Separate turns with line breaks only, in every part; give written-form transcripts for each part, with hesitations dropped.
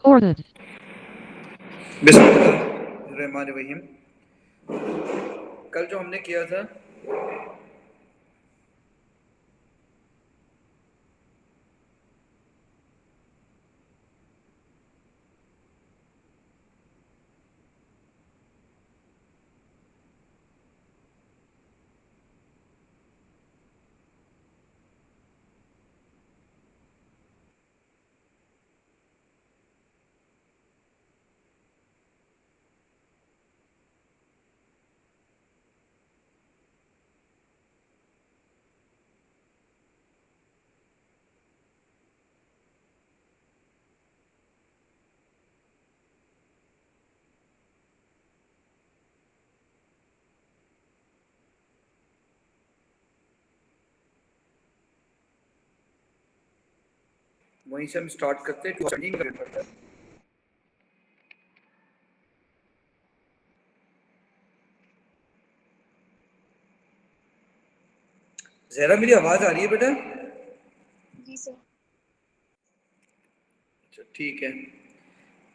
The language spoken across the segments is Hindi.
Ordered.
बिस्मिल्लाहिर्रहमानिर्रहीम। कल जो हमने किया था वहीं से हम स्टार्ट करते हैं। जहरा, मेरी आवाज आ रही है बेटा?
जी सर।
अच्छा ठीक है।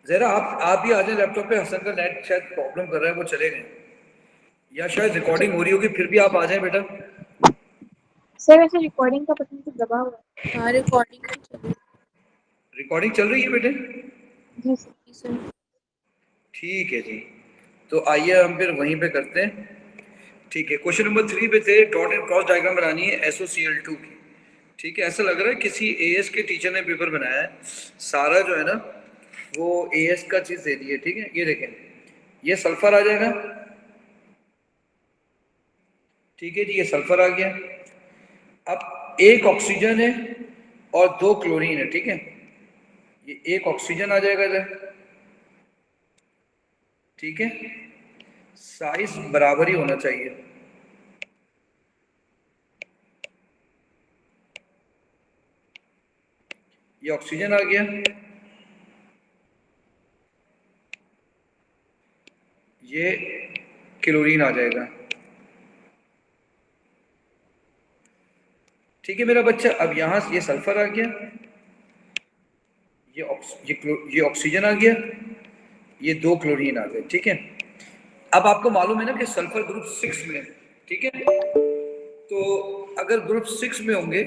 जहरा आप ही आ जाए लैपटॉप पे। हसन का नेट शायद प्रॉब्लम कर रहा है, वो चले गए, या शायद रिकॉर्डिंग हो रही होगी, फिर भी आप आ जाए बेटा।
सर वैसे रिकॉर्डिंग का बटन तो दबा हुआ है।
हाँ, रिकॉर्डिंग तो चल रही
रिकॉर्डिंग चल रही है बेटे?
जी सर।
है सर।
ठीक है जी, तो आइए हम फिर वहीं पे करते हैं। ठीक है, क्वेश्चन नंबर 3 पे थे, डॉट एंड क्रॉस डायग्राम बनानी है SOCl2 की। ठीक है, ऐसा लग रहा है किसी AS के टीचर ने पेपर बनाया है। सारा जो है ना वो AS का चीज दे दी है। ठीक है, ये देखें, ये सल्फर आ जाएगा। ठीक है जी, ये सल्फर आ गया। अब एक ऑक्सीजन है और 2 क्लोरीन है। ठीक है, ये एक ऑक्सीजन आ जाएगा इधर। ठीक है, साइज बराबर ही होना चाहिए। ये ऑक्सीजन आ गया, ये क्लोरीन आ जाएगा। ठीक है मेरा बच्चा, अब यहां से ये सल्फर आ गया, ये ऑक्सीजन आ गया, ये 2 क्लोरीन आ गए। ठीक है, अब आपको मालूम है ना कि सल्फर ग्रुप 6 में। ठीक है, तो अगर ग्रुप 6 में होंगे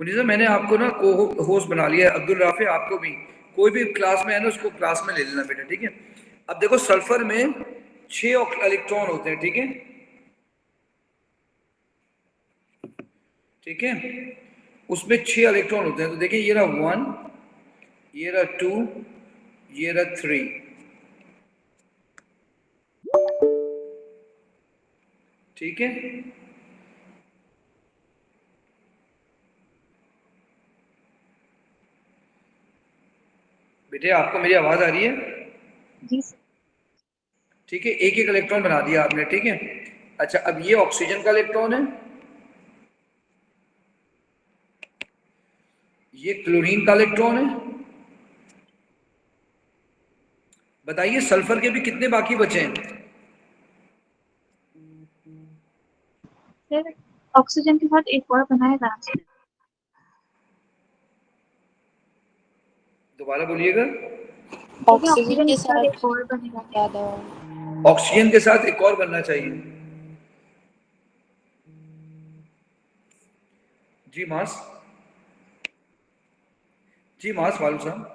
मुनीसा, मैंने आपको ना को होस्ट बना लिया है। अब्दुल राफे, आपको भी, कोई भी क्लास में है ना उसको क्लास में ले लेना बेटा। ठीक है, अब देखो सल्फर में 6 इलेक्ट्रॉन होते हैं। ठीक है, ठीक है, उसमें 6 इलेक्ट्रॉन होते हैं। तो देखिए, ये रहा 1, ये रहा 2, ये रहा 3। ठीक है, बेटे आपको मेरी आवाज आ रही है?
जी सर।
ठीक है, एक एक इलेक्ट्रॉन बना दिया आपने। ठीक है, अच्छा, अब ये ऑक्सीजन का इलेक्ट्रॉन है, ये क्लोरीन का इलेक्ट्रॉन है। बताइए सल्फर के भी कितने बाकी बचे हैं?
सर ऑक्सीजन के साथ एक और बनाया था।
दोबारा बोलिएगा।
ऑक्सीजन के साथ
एक और बनेगा।
ज्यादा।
ऑक्सीजन के साथ एक और बनना चाहिए। जी मास, जी मास वालू साहब।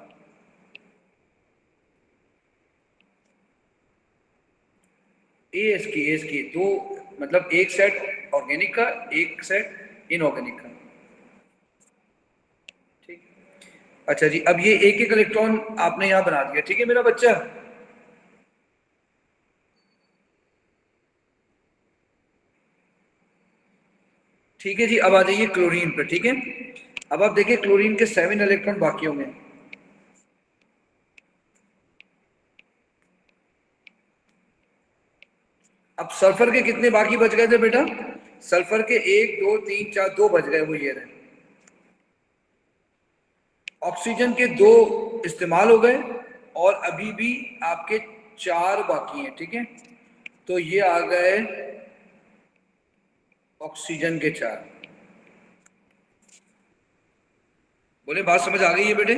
एस की दो, मतलब एक सेट ऑर्गेनिक का, एक सेट इनऑर्गेनिक का। ठीक, अच्छा जी, अब ये एक एक इलेक्ट्रॉन आपने यहां बना दिया। ठीक है मेरा बच्चा, ठीक है जी। अब आ जाइए क्लोरीन पर। ठीक है, अब आप देखिए क्लोरीन के 7 इलेक्ट्रॉन बाकी होंगे। अब सल्फर के कितने बाकी बच गए थे बेटा? सल्फर के 1 2 3 4 2 बच गए, वो ये रहे। ऑक्सीजन के 2 इस्तेमाल हो गए, और अभी भी आपके 4 बाकी हैं, ठीक है। तो ये आ गए ऑक्सीजन के 4। बोले बात समझ आ गई है बेटे?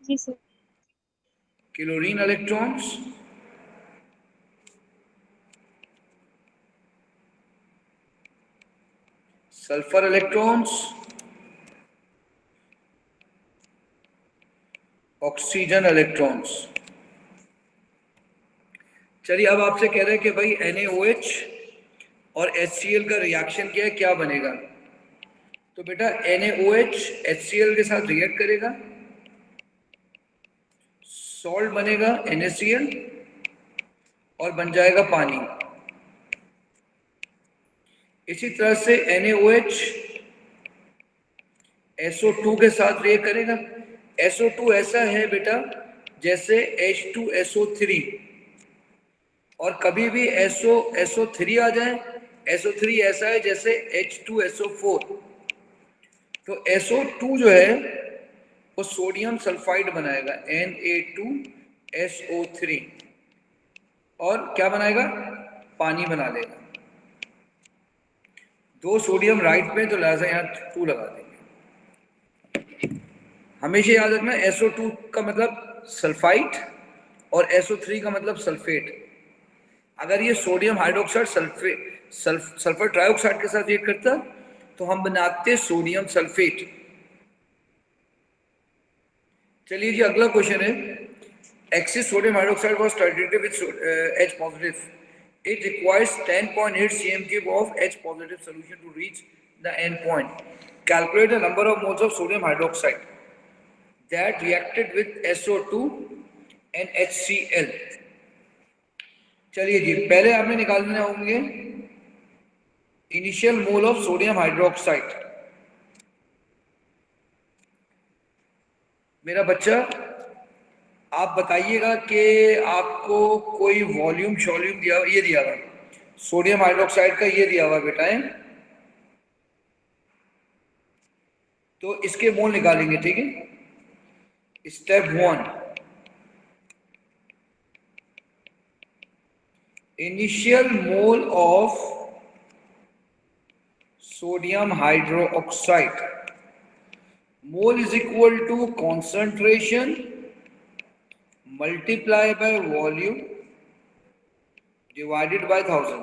जी sir.
Chlorine electrons, sulphur electrons, oxygen electrons. चलिए अब आपसे कह रहे हैं कि भाई NaOH और HCl का रिएक्शन क्या है, क्या बनेगा। तो बेटा NaOH HCl के साथ रिएक्ट करेगा, सॉल्ट बनेगा NaCl और बन जाएगा पानी। इसी तरह से NaOH SO2 के साथ रिएक्ट करेगा। SO2 ऐसा है बेटा जैसे H2SO3, और कभी भी SO3 आ जाए, SO3 ऐसा है जैसे H2SO4। तो SO2 जो है वो सोडियम सल्फाइड बनाएगा Na2SO3, और क्या बनाएगा, पानी बना लेगा। 2 सोडियम राइट में, तो लिहाजा यहाँ 2 लगा देंगे। हमेशा याद रखना SO2 का मतलब सल्फाइड और SO3 का मतलब सल्फेट। अगर ये सोडियम हाइड्रोक्साइड सल्फर ट्राइऑक्साइड के साथ रिएक्ट करता तो हम बनाते सोडियम सल्फेट। चलिए जी अगला क्वेश्चन है, axis sodium hydroxide was titrated with H positive. It requires 10.8 cm cube of H positive solution to reach the end point. Calculate the number of moles of sodium hydroxide that reacted with SO2 and HCl. चलिए जी पहले आपने निकालने होंगे initial mole of sodium hydroxide. मेरा बच्चा आप बताइएगा कि आपको कोई वॉल्यूम शॉल्यूम दिया, ये दिया हुआ सोडियम हाइड्रोक्साइड का, ये दिया हुआ बेटा है, तो इसके मोल निकालेंगे, ठीक है। Step 1, initial mole of sodium hydroxide, mole is equal to concentration multiply by volume divided by 1000।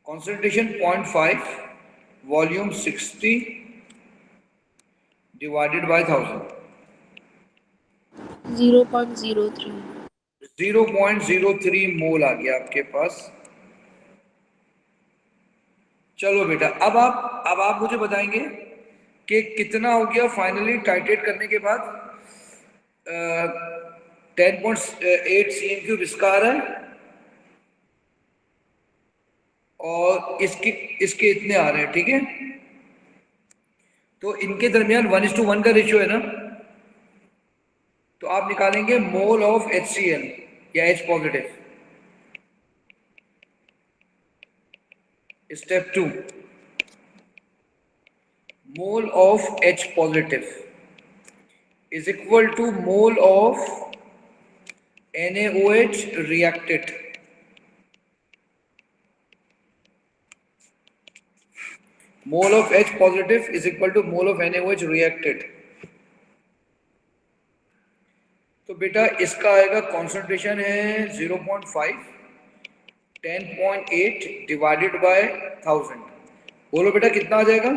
concentration 0.5, volume 60 divided by 1000,
0.03।
0.03 मोल आ गया आपके पास। चलो बेटा अब आप मुझे बताएंगे कि कितना हो गया फाइनली टाइट्रेट करने के बाद। 10.8 cm3 इसका आ रहा है और इसके इतने आ रहे हैं, ठीक है। तो इनके दरमियान 1:1 का रेशियो है ना, तो आप निकालेंगे मोल ऑफ HCl या H positive. Step 2, mole of H positive is equal to mole of NaOH reacted. Mole of H positive is equal to mole of NaOH reacted. तो बेटा इसका आएगा, कॉन्सेंट्रेशन है 0.5, 10.8 डिवाइडेड बाय 1000। बोलो बेटा कितना आ जाएगा?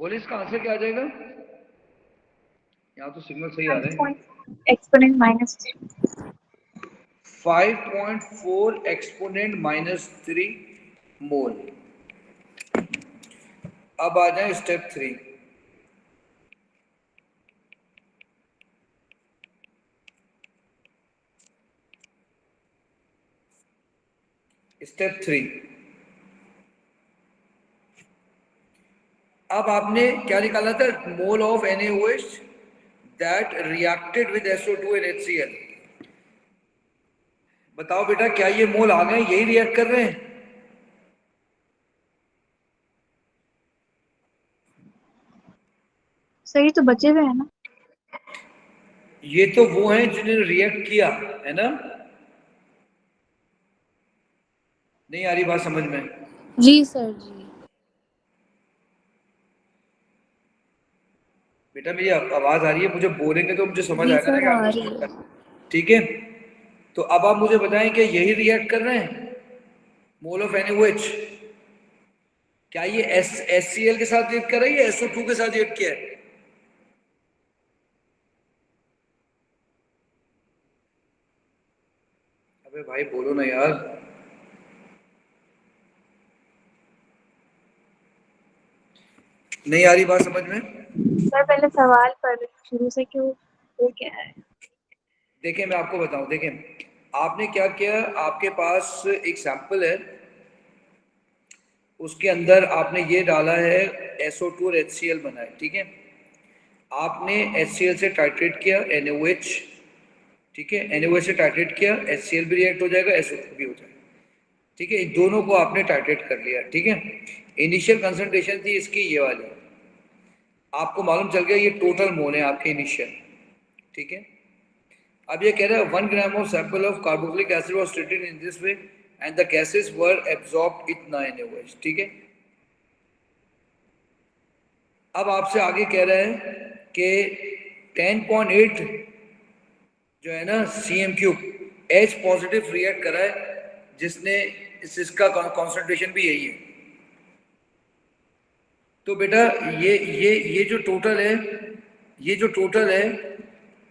बोले इसका आंसर क्या आ जाएगा? यहाँ तो सिग्नल सही आ रहा है।
एक्सपोनेंट माइनस
5.4 एक्सपोनेंट -3 मोल। अब आ जाए स्टेप 3। स्टेप 3। अब आपने क्या निकाला था? Mole of NaOH that reacted with SO2 and HCl। बताओ बेटा, क्या ये मोल आ गए, यही रिएक्ट कर रहे हैं?
सर ये तो बचे हुए हैं ना?
ये तो वो हैं जिन्होंने रिएक्ट किया है ना? नहीं आ रही बात समझ में?
जी सर जी।
बेटा मेरी आवाज आ रही है? मुझे बोलेंगे तो मुझे समझ
जी
आएगा ना
सर
कि
आ
आपको
रही
समझ
है।
आ रहा है। ठीक है, तो अब आप मुझे बताएं कि यही रिएक्ट कर रहे हैं मोल ऑफ NaOH? क्या ये HCl के साथ रिएक्ट कर रहा है या SO2 के साथ रिएक्ट किया है? अबे भाई बोलो ना यार। नहीं आ रही बात समझ में?
सर पहले सवाल पर शुरू से क्यों वो क्या है?
देखें मैं आपको बताऊं, देखें आपने क्या किया, आपके पास एक सैंपल है, उसके अंदर आपने ये डाला है SO2 और HCl बना है, ठीक है। आपने HCl से टाइट्रेट किया NaOH, ठीक है, NaOH से टाइट्रेट किया, HCl भी रिएक्ट हो जाएगा, SO2 भी हो जाएगा, ठीक है। इन दोनों को आपने टाइट्रेट कर लिया, ठीक है। इनिशियल कंसंट्रेशन थी इसकी ये वाली, आपको मालूम चल गया ये टोटल मोल है आपके इनिशियल, ठीक है। अब ये कह रहा है 1 gram of sample of carboxylic acid was treated in this way and the gases were absorbed इतना NaOH, ठीक है। अब आपसे आगे कह रहा है कि 10.8 जो है ना CM³ H पॉजिटिव रिएक्ट करा है, जिसने इसका कॉन्सेंट्रेशन भी यही है। तो बेटा ये जो टोटल है, ये जो टोटल है,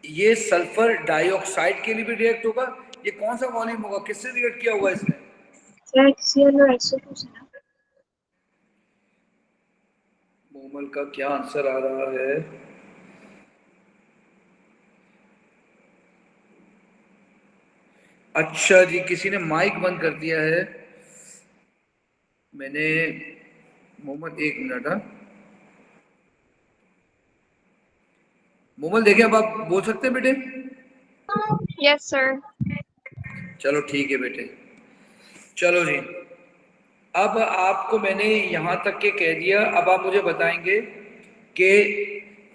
ये सल्फर डाइऑक्साइड के लिए भी रिएक्ट होगा। ये कौन सा वॉल्यूम होगा, किससे रिएक्ट किया होगा इसने?
सर HCl और SO2 से ना?
मोमल का क्या आंसर आ रहा है? अच्छा जी, किसी ने माइक बंद कर दिया है। मैंने मोहम्मद, एक मिनट। हाँ मोमल देखे, अब आप बोल सकते हैं बेटे?
Yes sir.
चलो ठीक है बेटे, चलो जी। अब आपको मैंने यहां तक के कह दिया, अब आप मुझे बताएंगे कि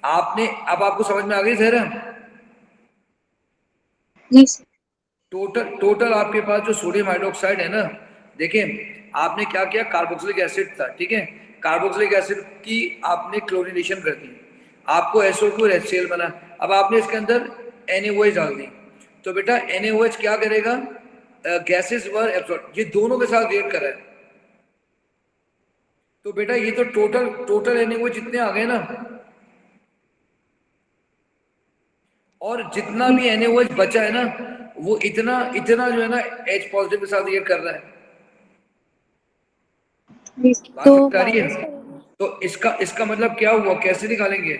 आपने, अब आपको समझ में आ गई जहरा?
जी सर।
टोटल आपके पास जो सोडियम हाइड्रोक्साइड है ना, देखिए आपने क्या किया, कार्बोक्सिलिक एसिड था, ठीक है। कार्बोक्सिलिक एसिड की आपने क्लोरीनेशन कर दी, आपको SO2 और HCl बना। अब आपने इसके अंदर NaOH डाल दी, तो बेटा NaOH क्या करेगा, गैसेस वर एब्सॉर्ब, ये दोनों के साथ रिएक्ट कर रहा है। तो बेटा ये तो टोटल NaOH जितने आ गए ना, और जितना
जी
भी NaOH बचा है ना, वो इतना इतना जो है ना H पॉजिटिव के साथ रिएक्ट कर रहा है।
जी सर।
बात
तो
समझ आ रही
माइनस
है?
करेंगे।
तो इसका मतलब क्या हुआ, कैसे निकालेंगे?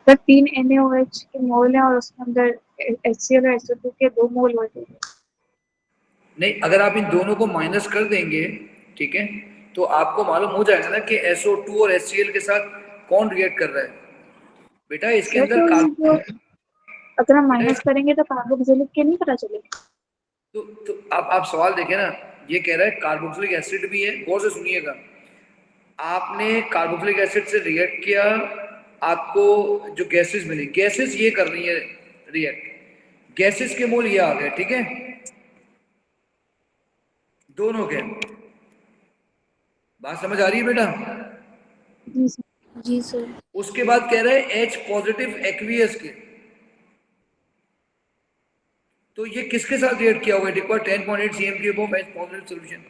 सर 3 NaOH के मोल हैं और उसके अंदर HCl और SO2 के 2 मोल होते हैं।
नहीं, अगर आप इन दोनों को माइनस कर देंगे, ठीक है, तो आपको मालूम हो जाएगा ना कि SO2 और HCl के साथ कौन रिएक्ट कर रहा है। बेटा इसके
सर
अंदर
तो ये जो अगर हम
बेटा
माइनस करेंगे तो कार्बोक्सिलिक के नहीं पता चलेगा?
तो आप सवाल देखें ना, ये कह रहा है कार्बोक्सिलिक एसिड भी है, गौर से सुनिएगा। आपने कार्बोक्सिलिक एसिड से रिएक्ट किया, आपको जो गैसेस मिली, गैसेस ये कर रही है रिएक्ट, गैसेस के मोल ये आ गए, ठीक है, दोनों के। बात समझ आ रही है बेटा?
जी सर।
जी सर।
उसके बाद कह रहे हैं H पॉजिटिव एक्वियस के, तो ये किसके साथ रिएक्ट किया होगा? It require 10.8 CM³ of H positive solution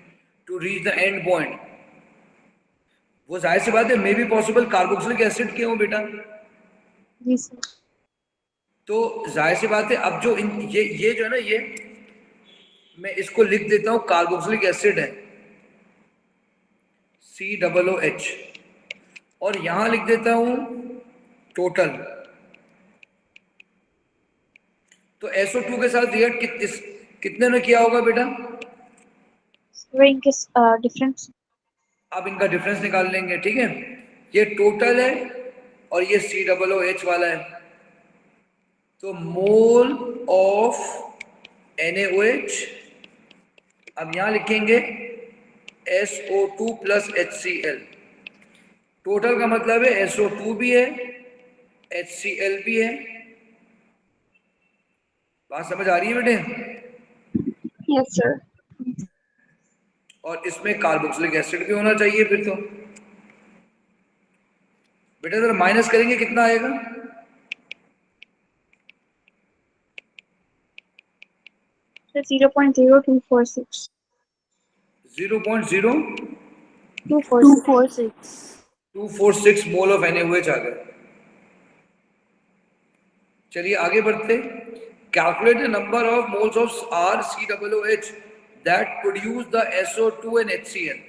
to reach the end point. वो जाहिर सी बात है, may be possible carboxylic acid के हो बेटा।
जी सर।
तो जाहिर सी बात है, अब जो ये जो है ना, ये मैं इसको लिख देता हूं, कार्बोक्सिलिक एसिड है COOH, और यहां लिख देता हूं टोटल। तो SO2 के साथ रिएक्ट कितने में किया होगा बेटा?
वो इनके डिफरेंस।
आप इनका डिफरेंस निकाल लेंगे, ठीक है। ये टोटल है और ये COOH वाला है, तो मोल ऑफ NaOH, अब यहां लिखेंगे SO2 प्लस HCl। टोटल का मतलब है SO2 भी है, HCl भी है। बात समझ आ रही है बेटे?
Yes sir.
और इसमें कार्बोक्सिलिक एसिड भी होना चाहिए फिर तो। बेटा जरा माइनस करेंगे कितना आएगा?
सर 0.0246। 246।
246।
0.0246 मोल ऑफ NaOH आ गया। चलिए आगे बढ़ते। Calculate the number of moles of RCOOH that produce the SO2 and HCl।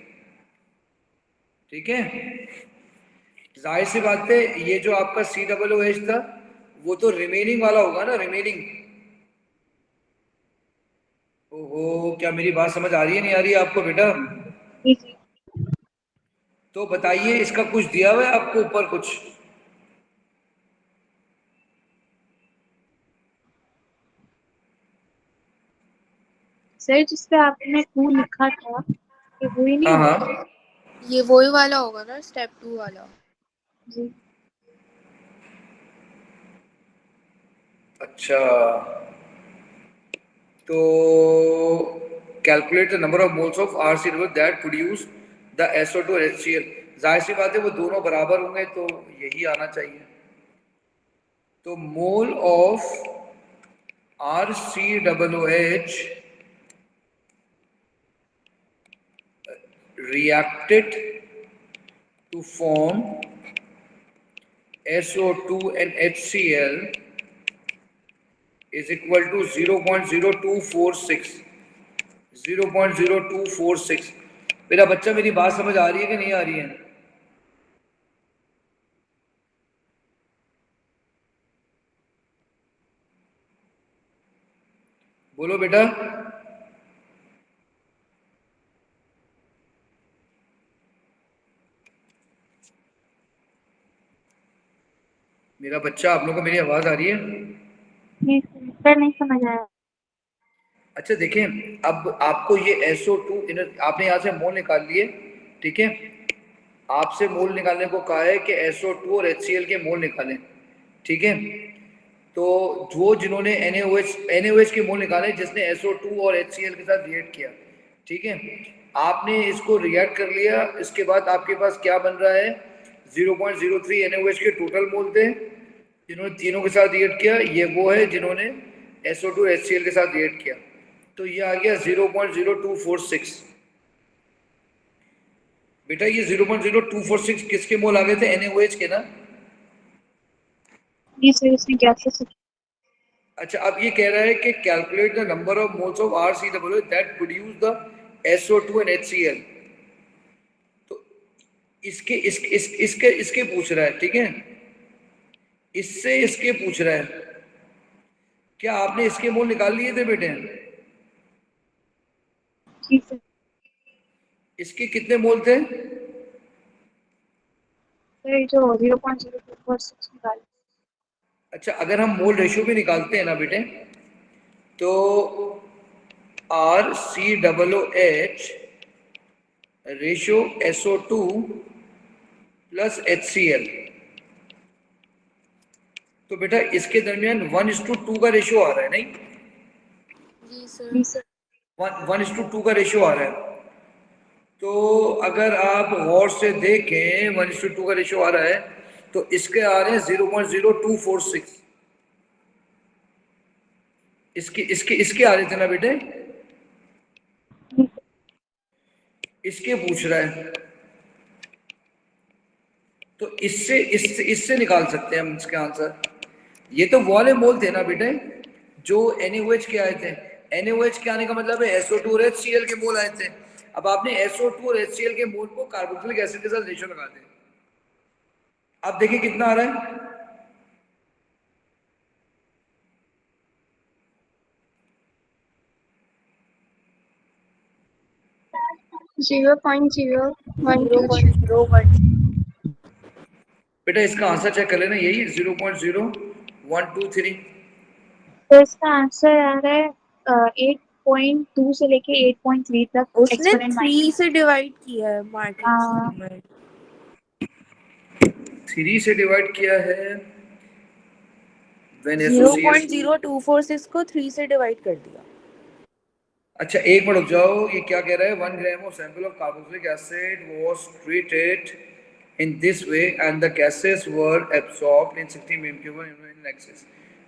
ठीक है, जाहिर सी बात है ये जो आपका COOH था वो तो रिमेनिंग वाला होगा ना, रिमेनिंग। ओहो, क्या मेरी बात समझ आ रही है, नहीं आ रही है आपको बेटा?
जी जी।
तो बताइए, इसका कुछ दिया हुआ है आपको ऊपर कुछ?
सर जिसपे आपने 2 लिखा था ये वही नहीं
हाँ
होगा?
हाँ,
ये वही वाला होगा ना, स्टेप 2 वाला।
जी।
अच्छा। तो calculate the number of moles of RCOOH that produce the SO2 और HCl। जाहिर सी बात है वो दोनों बराबर होंगे तो यही आना चाहिए। तो mole of RCOOH reacted to form SO2 and HCl is equal to 0.0246। 0.0246। मेरा बच्चा, मेरी बात समझ आ रही है कि नहीं आ रही है? बोलो बेटा। मेरा बच्चा, आप लोगों को मेरी आवाज आ रही है?
नहीं सर, नहीं समझ आया।
अच्छा देखें, अब आपको ये SO2 आपने यहाँ से मोल निकाल लिए, ठीक है। आपसे मोल निकालने को कहा है कि SO2 और HCl के मोल निकालें, ठीक है। तो जो जिन्होंने NaOH के मोल निकाले, जिसने SO2 और HCl के साथ रिएक्ट किया, ठीक है, आपने इसको रिएक्ट कर लिया। इसके बाद आपके पास क्या बन रहा है? 0.03 NaOH के टोटल मोल थे जिन्होंने तीनों के साथ रिएक्ट किया, ये वो है जिन्होंने SO2 HCl के साथ रिएक्ट किया। तो ये आ गया 0.0246। बेटा ये 0.0246 किसके मोल आ गए थे? NaOH के ना?
जी सर, इसमें गैसेस।
अच्छा, अब ये कह रहा है कि calculate the number of moles of RCOOH that produce the SO2 and HCl। तो इसके इसके पूछ रहा है, ठीक है। इससे इसके पूछ रहा है। क्या आपने इसके मोल निकाल लिए थे बेटे?
जी सर।
इसके कितने मोल थे?
सर ये जो 0.0246 निकाले।
अच्छा, अगर हम मोल रेशियो भी निकालते हैं ना बेटे, तो RCOOH ratio SO2 plus HCl, तो बेटा इसके दरमियान 1:2 का रेशियो आ रहा है, नहीं?
जी सर।
जी सर।
1:2 का रेशियो आ रहा है। तो अगर आप गौर से देखें, 1:2 का रेशियो आ रहा है, तो इसके आ रहे हैं 0.0246। इसके इसके इसके आ रहे थे ना बेटे?
जी सर।
इसके पूछ रहा है, तो इससे निकाल सकते हैं हम इसके आंसर। ये तो वाले मोल थे ना बेटे जो NaOH के आए थे। NaOH के आने का मतलब है SO2 और HCl के मोल आए थे। अब आपने SO2 और HCl के मोल को कार्बोक्सिलिक एसिड के साथ रेशियो लगा दें। अब देखिए कितना आ रहा है।
0.0123।
0.01।
बेटा इसका आंसर चेक कर लेना, यही 0.0123।
तो इसका आंसर आ रहा है 8.2 से लेके 8.3 तक
उसने
एक्सपोनेंट
3
माइनस।
से डिवाइड किया है मैट्रिक्स में।
3 से डिवाइड किया है व्हेन
जीरो
एसोसिएट।
पॉइंट 0246 को 3 से डिवाइड कर दिया।
अच्छा एक मिनट रुक जाओ, ये क्या कह रहा है, 1 gram of sample of carboxylic acid was treated in this way and the gases were absorbed in 60 mm in excess,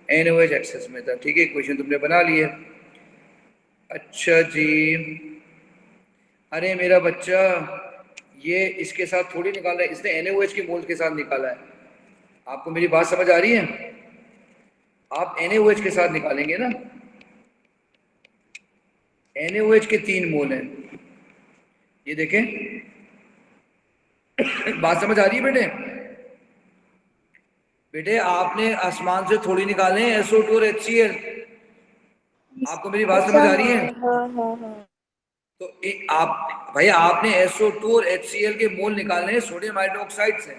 NOH excess में था। ठीक है, क्वेश्चन तुमने बना लिए। अच्छा जी, अरे मेरा बच्चा, ये इसके साथ थोड़ी निकाला है, इसने NaOH की मोल के साथ निकाला है। आपको मेरी बात समझ आ रही है? आप NaOH के साथ निकालेंगे ना, NaOH के 3 मोल हैं, ये देखें। बात समझ आ रही है बेटे? बेटे आपने आसमान से थोड़ी निकाले हैं SO2 और HCl। आपको मेरी बात
अच्छा,
समझ आ रही है?
हाँ।
तो आप भैया, आपने SO2 और HCl के मोल निकालने हैं सोडियम हाइड्रोक्साइड से।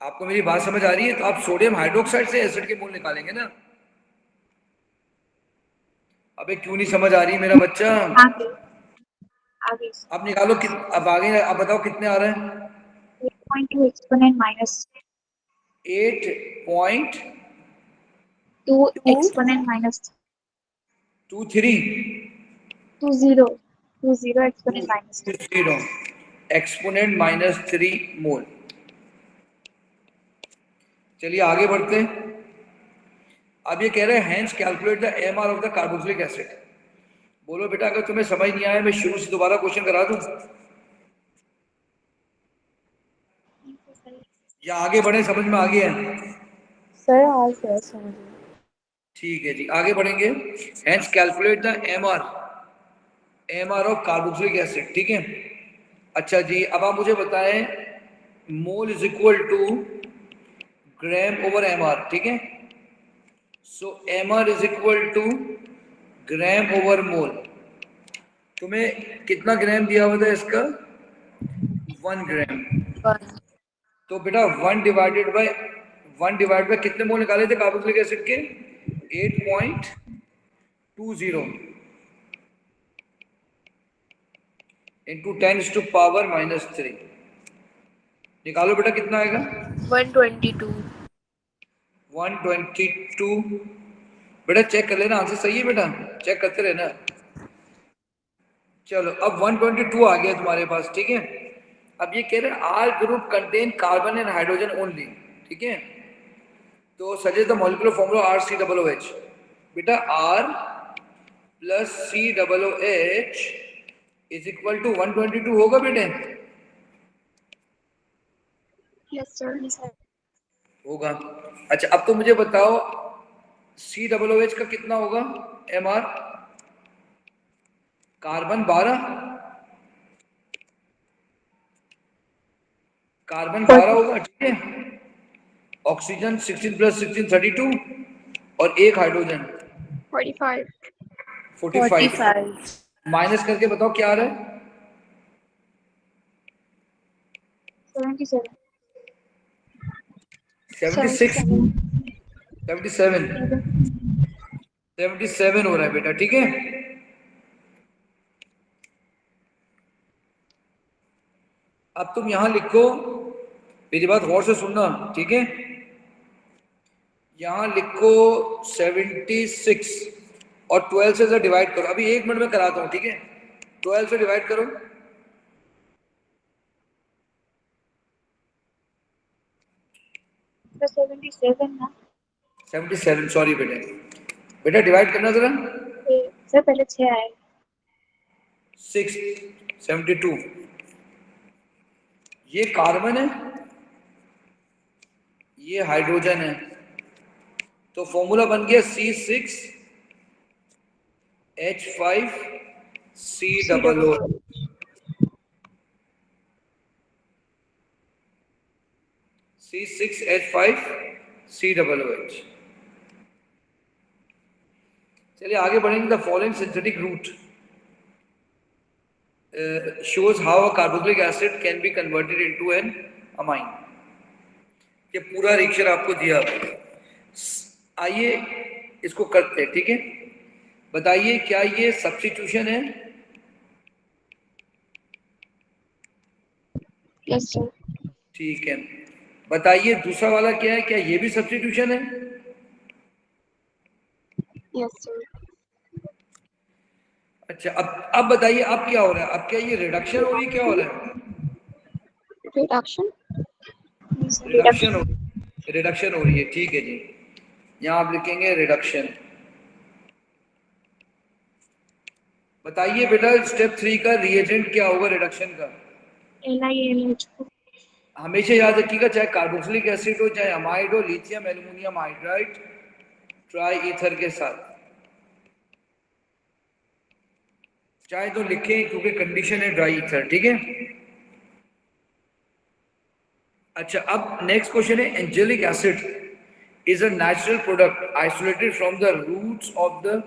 आपको मेरी बात समझ आ रही है? तो आप सोडियम हाइड्रोक्साइड से एसिड के मोल निकालेंगे ना। अबे क्यों नहीं समझ आ रही मेरा बच्चा?
आगे आगे
अब निकालो अब आगे, अब बताओ कितने आ रहे हैं?
8.2 exponent minus
8.23।
2 exponent minus 20 exponent minus
20 exponent -3 मोल। चलिए आगे बढ़ते हैं। अब ये कह रहे हैं hence calculate the MR of the carboxylic acid. बोलो बेटा, अगर तुम्हें समझ नहीं आया मैं शुरू से दोबारा क्वेश्चन करा दूं या आगे बढ़े? समझ में आ गया है?
सर आज क्या समझ।
ठीक है जी, आगे बढ़ेंगे। Hence calculate the MR of carboxylic acid. ठीक है, अच्छा जी, अब आप मुझे बताएं, mole is equal to gram over MR। ठीक है, so MR is equal to gram over mole. तुम्हें कितना ग्राम दिया हुआ था इसका? 1 ग्राम। तो बेटा 1 डिवाइड बाय कितने मोल निकाले थे कार्बोक्सिलिक एसिड के? 8.20 इंटू 10⁻⁻3। निकालो बेटा कितना आएगा?
122।
122। बेटा चेक कर लेना, आंसर सही है बेटा, चेक करते रहना। चलो अब 122 आ गया तुम्हारे पास। ठीक है, अब ये कह रहे हैं R group contain carbon and hydrogen only. ठीक है, तो suggest the molecular formula RCOOH। बेटा R plus COOH is equal to 122 होगा बेटे?
Yes sir.
होगा। अच्छा अब तो मुझे बताओ COOH का कितना होगा MR? कार्बन 12, कार्बन 12 होगा। ठीक है, ऑक्सीजन 16 + 16 32 और एक हाइड्रोजन
45
45। माइनस करके बताओ क्या आ रहा है?
77
76 77 77 हो रहा है बेटा। ठीक है, अब तुम यहां लिखो, मेरी बात गौर से सुनना। ठीक है, यहां लिखो 76 और 12 से डिवाइड करो। अभी 1 मिनट में कराता हूं। ठीक है, 12 से डिवाइड करो।
77 ना
77, सॉरी बेटे। बेटा डिवाइड करना जरा।
सर पहले 6 आए
6 72। ये कार्बन है, ये हाइड्रोजन है, तो फॉर्मूला बन गया C6H5COO। C6H5COOH। चलिए आगे बढ़ेंगे। The following synthetic route. shows how a carboxylic acid can be converted into an amine। ये पूरा रिएक्शन आपको दिया हुआ है। आइए इसको करते हैं, ठीक है। बताइए क्या ये सब्स्टिट्यूशन है?
Yes, sir.
ठीक है। बताइए दूसरा वाला क्या है, क्या ये भी सब्स्टिट्यूशन है?
Yes, sir.
अच्छा, अब बताइए अब क्या हो रहा है, अब क्या ये रिडक्शन हो रही है, क्या हो रहा है?
Reduction? Yes, sir.
रिडक्शन हो रिडक्शन हो रही है, ठीक है जी। यहाँ आप लिखेंगे रिडक्शन। बताइए बेटा स्टेप 3 का रिएजेंट क्या होगा रिडक्शन का?
NiNH2.
हमेशा याद रखिएगा, चाहे कार्बोक्सिलिक एसिड हो, चाहे अमाइड हो, lithium aluminium hydride try ether के साथ, चाहे तो लिखें क्योंकि कंडीशन है ड्राई ईथर, ठीक है। अच्छा, अब नेक्स्ट क्वेश्चन है, angelic acid is a natural product isolated from the roots of the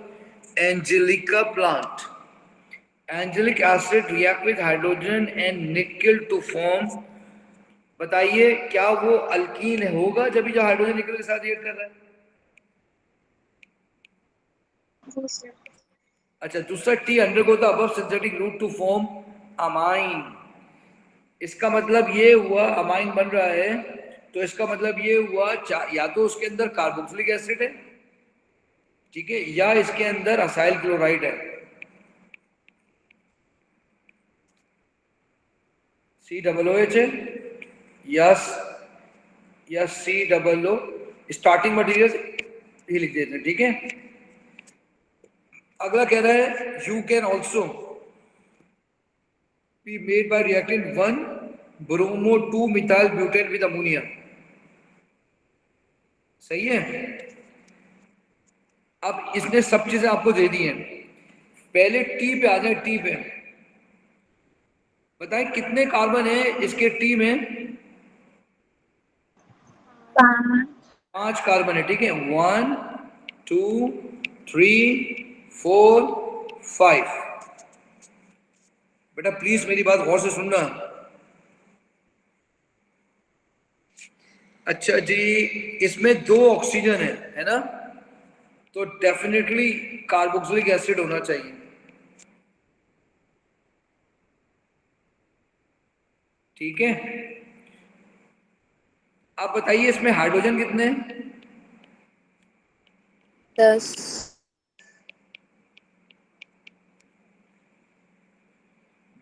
Angelica plant. Angelic acid react with hydrogen and nickel to form, बताइए क्या वो अल्कीन होगा जब जो हाइड्रोजन निकल के साथ रिएक्ट कर रहा है?
Yes, sir.
अच्छा, दूसरा T undergo the above synthetic route to form amine. इसका मतलब ये हुआ अमाइन बन रहा है, तो इसका मतलब ये हुआ या तो उसके अंदर कार्बोक्सिलिक एसिड है, ठीक है, या इसके अंदर असाइल क्लोराइड है, COOH है, या COO। स्टार्टिंग मटेरियल ही लिख देते हैं, ठीक है। अगला कह रहा है you can also be made by reacting 1 bromo 2 methyl butane with ammonia. सही है। अब इसने सब चीजें आपको दे दी हैं, पहले टी पे आ जाए, टी पे बताएं कितने कार्बन है इसके टी में?
5.
5 कार्बन है, ठीक है। 1 2 3 4 5। बेटा प्लीज मेरी बात गौर से सुनना। अच्छा जी, इसमें 2 ऑक्सीजन है ना, तो डेफिनेटली कार्बोक्सिलिक एसिड होना चाहिए, ठीक है। आप बताइए इसमें हाइड्रोजन कितने हैं?
10।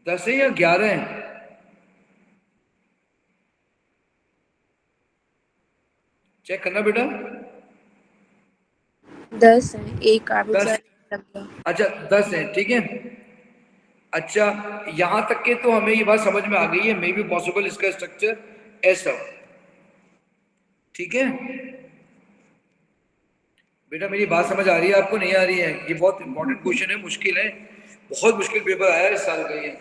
10 है या 11 है? चेक करना बेटा।
10 है, एक कार्बन
10।
लग गया।
अच्छा 10 है, ठीक है। अच्छा, यहां तक के तो हमें ये बात समझ में आ गई है, मे बी पॉसिबल इसका स्ट्रक्चर ऐसा, ठीक है। बेटा मेरी बात समझ आ रही है आपको, नहीं आ रही है? ये बहुत इंपॉर्टेंट क्वेश्चन है, मुश्किल है, बहुत मुश्किल पेपर आया है इस साल का ये।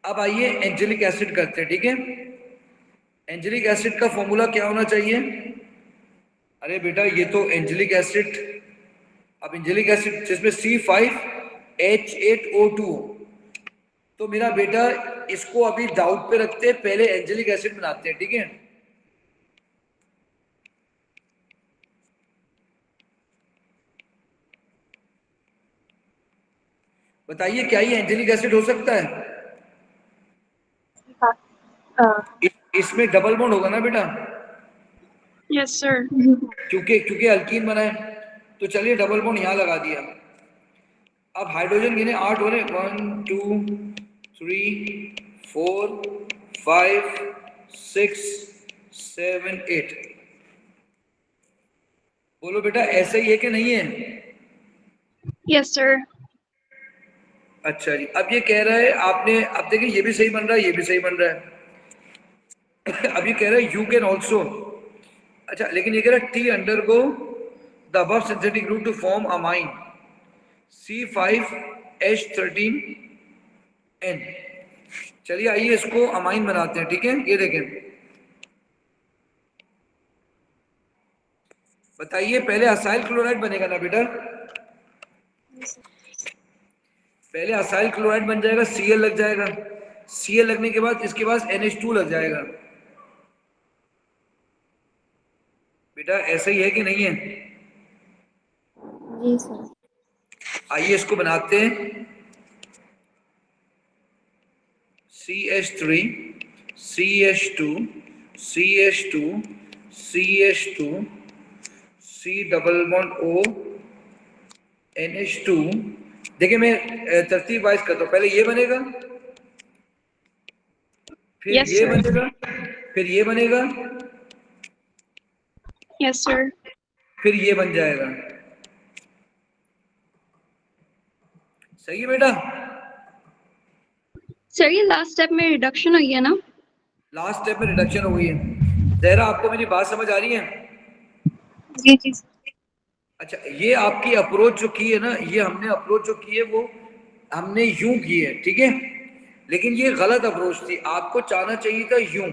अब आइए एंजेलिक एसिड करते हैं, ठीक है। एंजेलिक एसिड का फॉर्मूला क्या होना चाहिए? अरे बेटा ये तो एंजेलिक एसिड, अब एंजेलिक एसिड जिसमें C5H8O2, तो मेरा बेटा इसको अभी डाउट पे रखते हैं, पहले एंजेलिक एसिड बनाते हैं, ठीक है। बताइए क्या ये एंजेलिक एसिड हो सकता है? इसमें डबल बॉन्ड होगा ना बेटा?
Yes, sir.
क्योंकि क्योंकि अल्कीन बना है, तो चलिए डबल बॉन्ड यहां लगा दिया। अब हाइड्रोजन गिने 8 हो रहे, 1 2 3 4 5 6 7 8। बोलो बेटा ऐसा ही है कि नहीं है?
Yes, sir.
अच्छा जी, अब ये कह रहा है आपने, अब देखिए ये भी सही बन रहा है, ये भी सही बन रहा है। अब ये कह रहा है यू कैन ऑल्सो, अच्छा लेकिन ये कह रहा है T undergo the above synthetic group to form amine C5H13N। चलिए आइए इसको अमाइन बनाते हैं, ठीक है। ये देखें, बताइए पहले असाइल क्लोराइड बनेगा ना बेटा? पहले असाइल क्लोराइड बन जाएगा, Cl लग जाएगा, Cl लगने के बाद इसके पास NH2 लग जाएगा। बेटा ऐसा ही है कि नहीं है?
जी सर।
आइए इसको बनाते हैं। CH3 CH2 CH2 CH2 C double bond O NH2। देखिए मैं तरतीब वाइज करता हूँ, पहले ये बनेगा, फिर
Yes,
ये
sir.
बनेगा, फिर ये बनेगा,
Yes, sir.
फिर ये बन जाएगा। सही है बेटा?
सर ये लास्ट स्टेप में रिडक्शन हुई है ना?
लास्ट स्टेप में रिडक्शन हो गई है। जहरा आपको मेरी बात समझ आ रही है?
जी जी
अच्छा, ये आपकी अप्रोच जो की है ना, ये हमने अप्रोच जो की है वो हमने यूं की है, ठीक है, लेकिन ये गलत अप्रोच थी, आपको चाहना चाहिए था यूं।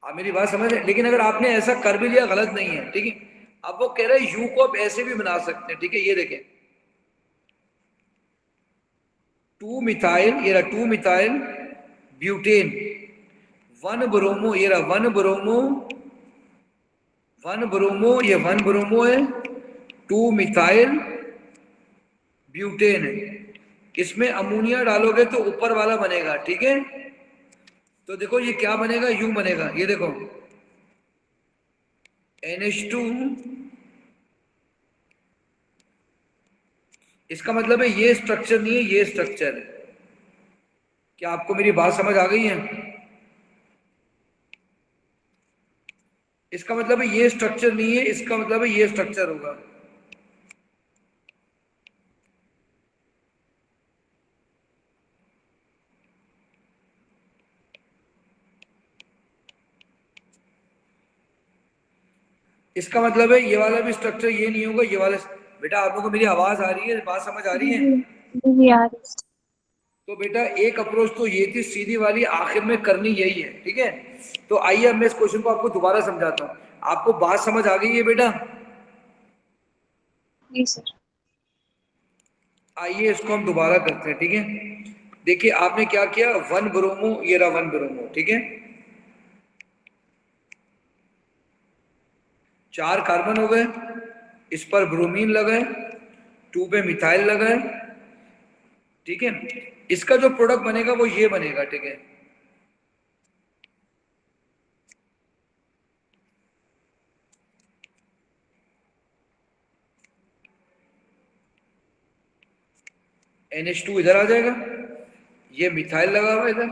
आप मेरी बात समझ रहे हैं? लेकिन अगर आपने ऐसा कर भी लिया गलत नहीं है, ठीक है। अब वो कह रहे हैं यू को आप ऐसे भी बना सकते हैं, ठीक है, ये देखें 2 मिथाइल, ये रहा 2 मिथाइल ब्यूटेन, 1 ब्रोमो, ये रहा 1 ब्रोमो, 1 ब्रोमो, ये 1 ब्रोमो है, 2 मिथाइल ब्यूटेन है। इसमें अमोनिया डालोगे तो ऊपर वाला बनेगा, ठीक है। तो देखो ये क्या बनेगा, यूं बनेगा, ये देखो NH2, इसका मतलब है ये स्ट्रक्चर नहीं है, ये स्ट्रक्चर है। क्या आपको मेरी बात समझ आ गई है? इसका मतलब है ये स्ट्रक्चर नहीं है, इसका मतलब है ये स्ट्रक्चर होगा। इसका मतलब है ये वाला भी स्ट्रक्चर ये नहीं होगा, ये वाला। बेटा आप लोगों को मेरी आवाज आ रही है, बात समझ आ रही है?
जी यार।
तो बेटा एक अप्रोच तो ये थी सीधी वाली, आखिर में करनी यही है, ठीक है। तो आइए अब मैं इस क्वेश्चन को आपको दोबारा समझाता हूँ। आपको बात समझ आ गई है बेटा?
जी सर।
आइए इसको हम दोबारा करते हैं, ठीक है। देखिए आपने क्या किया, 1 ब्रोमो, ये रहा 1 ब्रोमो, ठीक है, 4 कार्बन हो गए, इस पर ब्रोमीन लगाए, 2 पे मिथाइल लगाए, ठीक है। इसका जो प्रोडक्ट बनेगा वो ये बनेगा, ठीक है। NH2 इधर आ जाएगा, ये मिथाइल लगा हुआ इधर।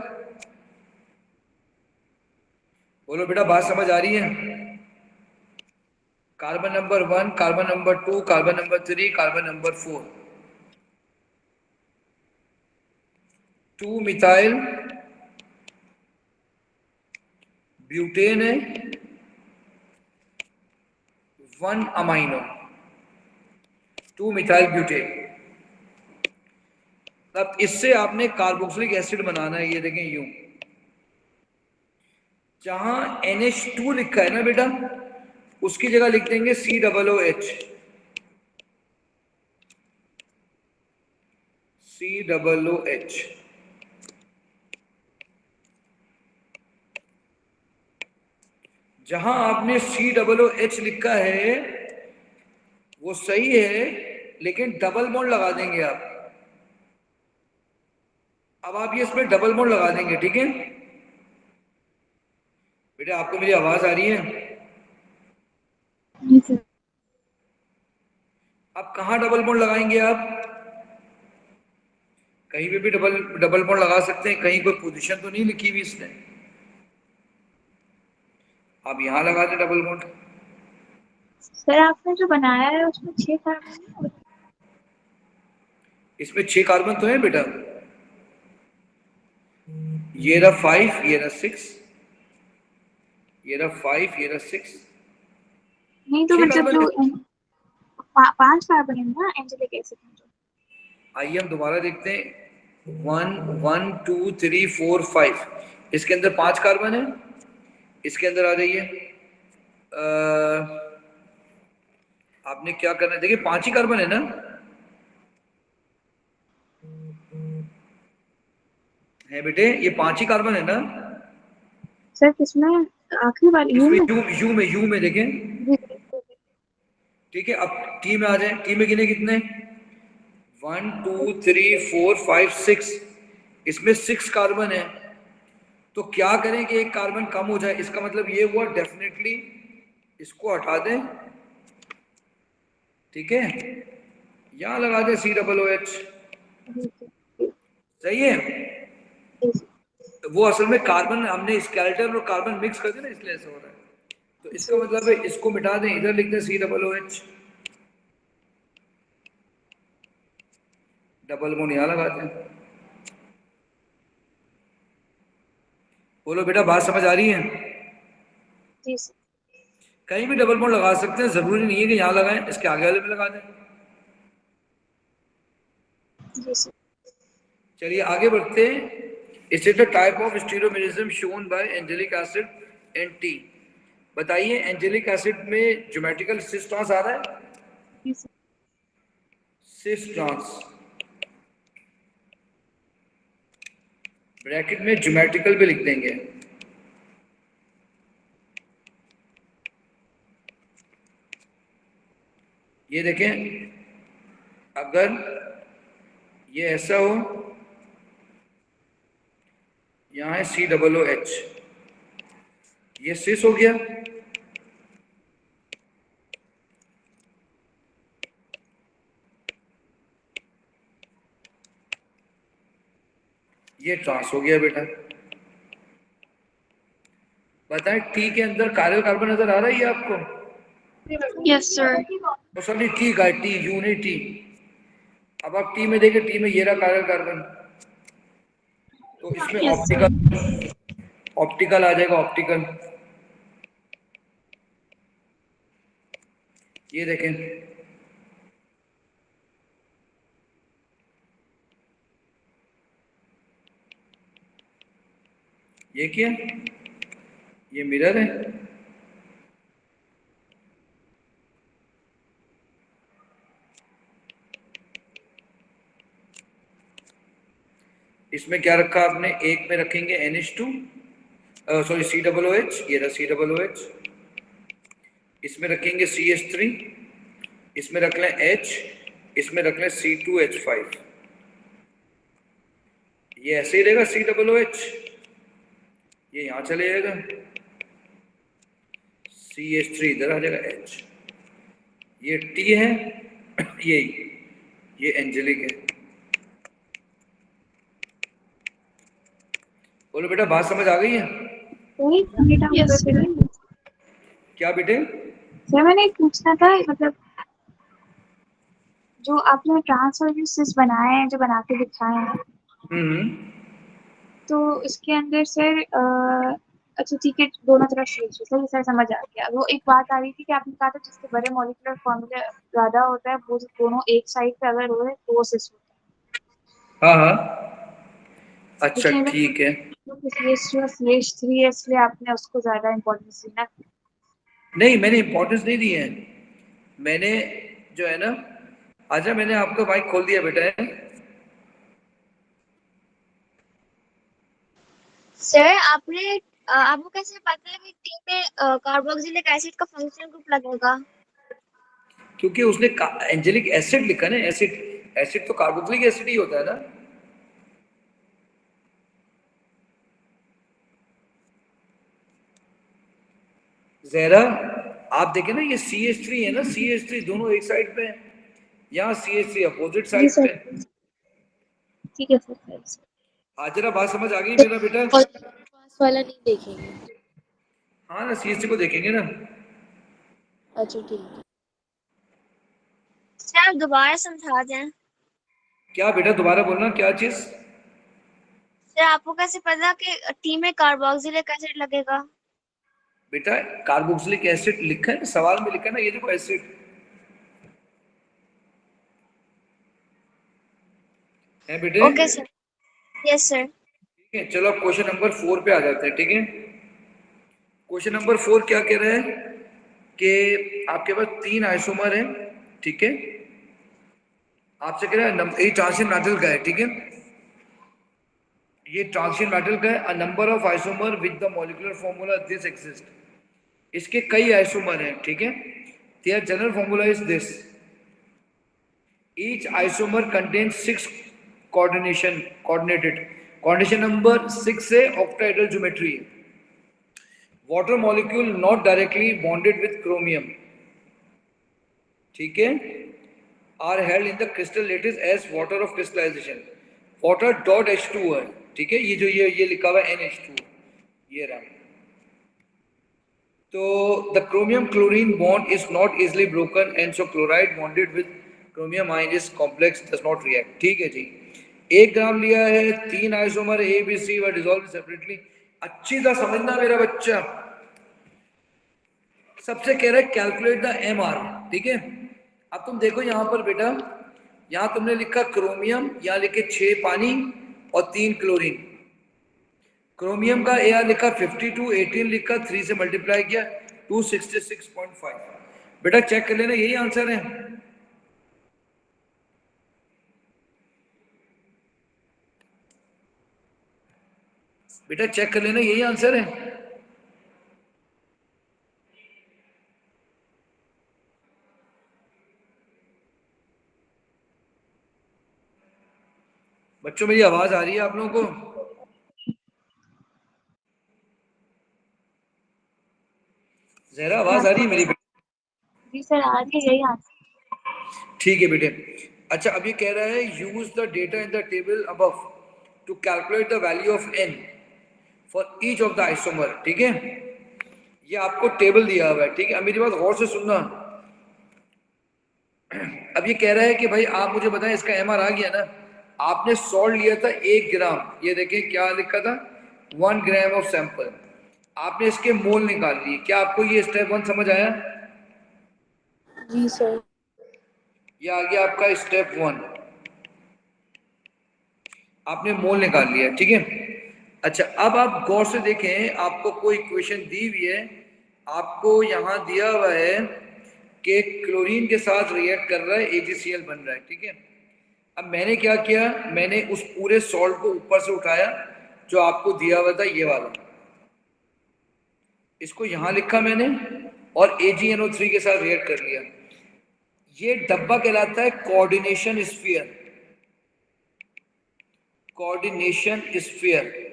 बोलो बेटा बात समझ आ रही है? Carbon number 1, carbon number 2, carbon number 3, carbon number 4, 2 methyl butane है, 1 अमाइनो, 2 मिथाइल ब्यूटेन। अब इससे आपने कार्बोक्सिलिक एसिड बनाना है, ये देखें यूं, जहां NH2 लिखा है ना बेटा, उसकी जगह लिख देंगे COOH, COOH। जहां आपने COOH लिखा है वो सही है, लेकिन डबल बॉन्ड लगा देंगे आप। अब आप ये इसमें डबल बॉन्ड लगा देंगे, ठीक है। बेटा आपको मेरी आवाज आ रही है?
जी सर।
अब कहाँ डबल बॉन्ड लगाएंगे आप? कहीं पे भी डबल डबल बॉन्ड लगा सकते हैं, कहीं कोई पोजीशन तो नहीं लिखी हुई इसने। आप यहां लगा दें डबल बॉन्ड।
सर आपने जो बनाया है उसमें 6 कार्बन है।
इसमें 6 कार्बन तो है बेटा, ये रहा 5, ये रहा 6, ये रहा 5, ये रहा 6,
नहीं तो
6
मतलब
कार्बन
जो
है।
5 कार्बन है ना एंजेलिक एसिड में जो।
आइए हम दोबारा देखते हैं, 1 1 2 3 4 5, इसके अंदर 5 कार्बन है, इसके अंदर आ जाइए। आपने क्या करना है, देखिए 5 ही कार्बन है ना, है बेटे, ये 5 ही कार्बन है ना
सर किसमें आखिरी वाली यू
इसमें?
में?
यू में देखें।
जी जी
ठीक है, अब टी में आ जाए। टी में गिने कितने? 1 2 3 4 5 6, इसमें 6 कार्बन है। तो क्या करें कि एक कार्बन कम हो जाए, इसका मतलब ये हुआ डेफिनेटली इसको हटा दें। ठीक है, यहां लगा दें COOH।
जी जी
सही है।
जी जी
वो असल में कार्बन हमने स्केलेटन और कार्बन मिक्स कर दिया ना, इसलिए ऐसा हो रहा है। तो इसका मतलब है इसको मिटा दें, इधर लिख दें COOH, डबल बॉन्ड यहां लगा दें। बोलो बेटा, बात समझ आ रही है?
जी सर।
कहीं भी डबल बॉन्ड लगा सकते हैं, जरूरी नहीं है कि यहां लगाएं, इसके आगे वाले में लगा दें।
जी सर।
चलिए आगे बढ़ते हैं। It is the type of stereoisomerism shown by angelic acid and T. बताइए, एंजेलिक एसिड में ज्योमेट्रिकल सिस ट्रांस आ रहा है?
जी सर।
सिस ट्रांस ब्रैकेट में ज्योमेट्रिकल भी लिख देंगे। ये देखें, अगर ये ऐसा हो, यहां है COOH, ये सिस हो गया। ये ट्रांस हो गया बेटा। बताएं, टी के अंदर कायरल कार्बन नजर आ रहा है ये आपको?
Yes sir.
तो सॉरी, टी का, टी यू नहीं, टी। अब आप टी में देखें, टी में ये रहा कायरल कार्बन। तो इसमें
यस सर।
ऑप्टिकल ऑप्टिकल आ जाएगा, ऑप्टिकल। ये देखें, ये क्या, ये मिरर है। इसमें क्या रखा आपने? एक में रखेंगे NH2, सॉरी COOH, ये रहा COOH। इसमें रखेंगे CH3, इसमें रख लें H, इसमें रख लें C2H5। ये ऐसे ही रहेगा COOH, ये यहां चले जाएगा, CH3 इधर आ जाएगा, H। ये T है, ये एंजेलिक है। बोलो बेटा, बात समझ आ गई है?
Yes sir.
क्या बेटे?
सर मैंने एक पूछना था, मतलब जो आपने ट्रांस और सिस बनाए हैं, जो बना के दिखाए हैं,
हम्म।
तो इसके अंदर सर अच्छा ठीक है, दोनों तरफ शेष है सर, ये सर समझ आ गया। वो एक बात आ रही थी कि आपने कहा था जिसके बड़े मॉलिक्यूलर फॉर्मूला ज्यादा होता है, वो दोनों एक साइड पे अगर हो तो वो सिस होता
हाँ हाँ,
है।
अच्छा
लेकिन अगर
ठीक है।
CH2 और CH3 है, इसलिए आपने उसको ज्यादा इम्पोर्टेंस दी ना।
नहीं, मैंने इंपॉर्टेंस नहीं दी है। मैंने जो है ना, आजा, मैंने आपका माइक खोल दिया बेटा है।
सर आपको कैसे पता है कि टी में कार्बोक्सिलिक एसिड का फंक्शनल ग्रुप लगेगा?
क्योंकि उसने एंजेलिक एसिड लिखा ना, एसिड। एसिड तो कार्बोक्सिलिक एसिड ही होता है ना। जहरा, आप देखें ना, ये CH3 है ना, CH3 दोनों एक साइड पे है, यहाँ CH3 अपोजिट
जी
साइड
सर।
पे।
ठीक है सर।
हाजिरा, बात समझ आ गई मेरा बेटा?
और पास वाला नहीं देखेंगे?
हाँ ना, CH3 को देखेंगे ना।
अच्छा ठीक है।
सर आप दोबारा समझा दें।
क्या बेटा, दोबारा बोलना, क्या चीज?
सर आपको कैसे पता कि टी में कार्बोक्सिलिक एसिड लगेगा?
बेटा, कार्बोक्सिलिक एसिड लिखा है ना, सवाल में लिखा है ना, ये देखो एसिड है बेटे।
Okay sir. Yes sir.
ठीक है, चलो अब क्वेश्चन नंबर 4 पे आ जाते हैं। ठीक है, क्वेश्चन नंबर 4 क्या कह रहा है कि आपके पास 3 आइसोमर है। ठीक है, आपसे कह रहा है ये ट्रांजिशन मेटल का है। ठीक है, ये ट्रांजिशन मेटल का है। A number of isomer with the molecular formula this exist, इसके कई आइसोमर हैं, ठीक है। Their general formula is this, each isomer contain 6 coordinated, coordination number 6 से ऑक्टाहेड्रल ज्योमेट्री है। Water molecule not directly bonded with chromium, ठीक है, are held in the crystal lattice as water of crystallisation, water dot H2 है, ठीक है। ये जो ये लिखा हुआ है NH2, ये रहा। तो the chromium chlorine bond is not easily broken and so chloride bonded with chromium ion is complex does not react, ठीक है जी। 1 ग्राम लिया है, 3 isomer A B C were dissolve separately. अच्छी तरह समझना मेरा बच्चा। सबसे कह रहा है कैलकुलेट द MR, ठीक है। अब तुम देखो यहाँ पर बेटा, यहाँ तुमने लिखा क्रोमियम, यहाँ लिखे 6 पानी और 3 क्लोरीन। क्रोमियम का AR लिखा 52, 18 लिखा, 3 से मल्टीप्लाई किया 266.5। बेटा चेक कर लेना, यही आंसर है। बेटा चेक कर लेना, यही आंसर है। बच्चों मेरी आवाज आ रही है आप लोगों को? जहरा आवाज आ रही है मेरी?
जी सर आ रही है, यही आंसर।
ठीक है बेटे। अच्छा अब ये कह रहा है use the data in the table above to calculate the value of n for each of the isomer, ठीक है। ये आपको टेबल दिया हुआ है, ठीक है। अब मेरी बात गौर से सुनना। अब ये कह रहा है कि भाई आप मुझे बताएं, इसका MR आ गया ना। आपने सॉल्ट लिया था 1 ग्राम, ये देखें क्या लिखा था, 1 ग्राम ऑफ सैंपल। आपने इसके मोल निकाल लिए। क्या आपको ये स्टेप 1 समझ आया?
जी सर।
ये आ गया आपका स्टेप 1, आपने मोल निकाल लिया, ठीक है। अच्छा अब आप गौर से देखें, आपको कोई इक्वेशन दी हुई है, आपको यहां दिया हुआ है कि क्लोरीन के साथ रिएक्ट कर रहा है, AgCl बन रहा है, ठीक है। अब मैंने क्या किया, मैंने उस पूरे सॉल्ट को ऊपर से उठाया जो आपको दिया हुआ था, ये वाला, इसको यहां लिखा मैंने और AgNO3 के साथ रिएक्ट कर लिया। ये डब्बा कहलाता है कोऑर्डिनेशन स्फीयर, कोऑर्डिनेशन स्फीयर।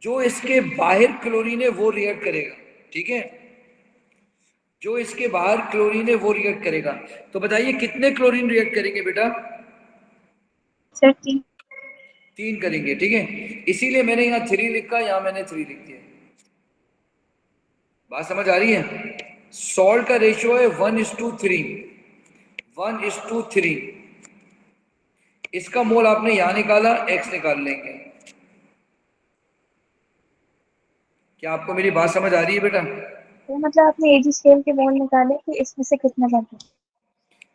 जो इसके बाहर क्लोरीन है वो रिएक्ट करेगा, ठीक है। जो इसके बाहर क्लोरीन है वो रिएक्ट करेगा। तो बताइए कितने क्लोरीन रिएक्ट करेंगे बेटा?
सर
3 करेंगे, ठीक है। इसीलिए मैंने यहाँ 3 लिखा, यहाँ मैंने 3 लिख दिया। बात समझ आ रही है? सॉल्ट का रेशियो है 1:3, 1:3। इसका मोल आपने यहां निकाला, X निकाल लेंगे। क्या आपको मेरी बात समझ आ रही है बेटा?
तो मतलब आपने AgCl के मोल निकाले कि इसमें से कितना बने?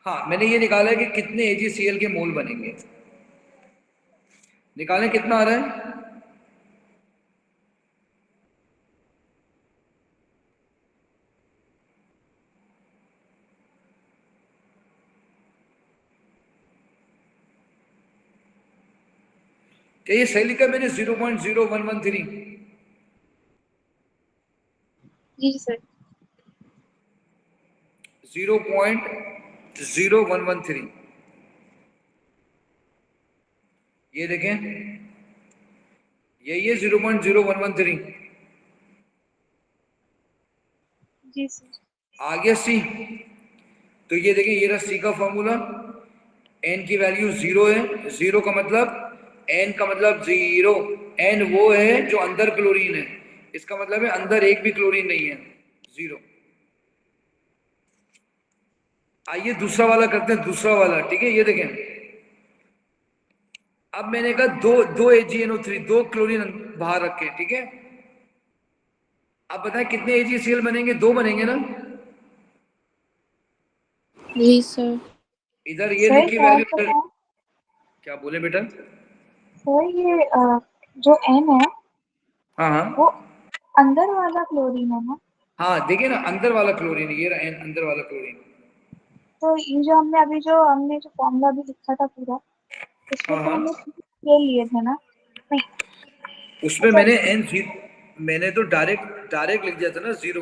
हाँ मैंने ये निकाला है कि कितने AgCl के मोल बनेंगे। निकालें कितना आ रहा है? क्या ये सही लिखा मैंने? 0.0113।
जी सर।
0.0113, ये देखें, यही है 0.0113।
जी सर।
आ गया C। तो ये देखें, ये रहा C का फॉर्मूला। N की वैल्यू 0 है, 0 का मतलब, N का मतलब 0। N वो है जो अंदर क्लोरीन है, इसका मतलब है अंदर एक भी क्लोरीन नहीं है, 0। आइए दूसरा वाला करते हैं, दूसरा वाला, ठीक है। ये देखें, अब मैंने कहा दो AgNO3, 2 क्लोरीन बाहर रखे, ठीक है। अब बताएं कितने AgCl बनेंगे? 2 बनेंगे ना।
जी सर।
इधर ये
सर
लिखी वैल्यू,
तो है
क्या बोले बेटा?
सर, ये जो N है
हाँ हाँ
वो अंदर वाला क्लोरीन है ना?
हाँ, देखिए ना, अंदर वाला क्लोरीन, ये रहा N, अंदर वाला क्लोरीन।
तो ये जो हमने जो फॉर्मूला भी लिखा था पूरा, उसमें
हाँ
तो
हाँ,
हमने स्केल लिए थे ना? नहीं,
उसमें
अच्छा
मैंने तो डायरेक्ट लिख दिया था ना 0।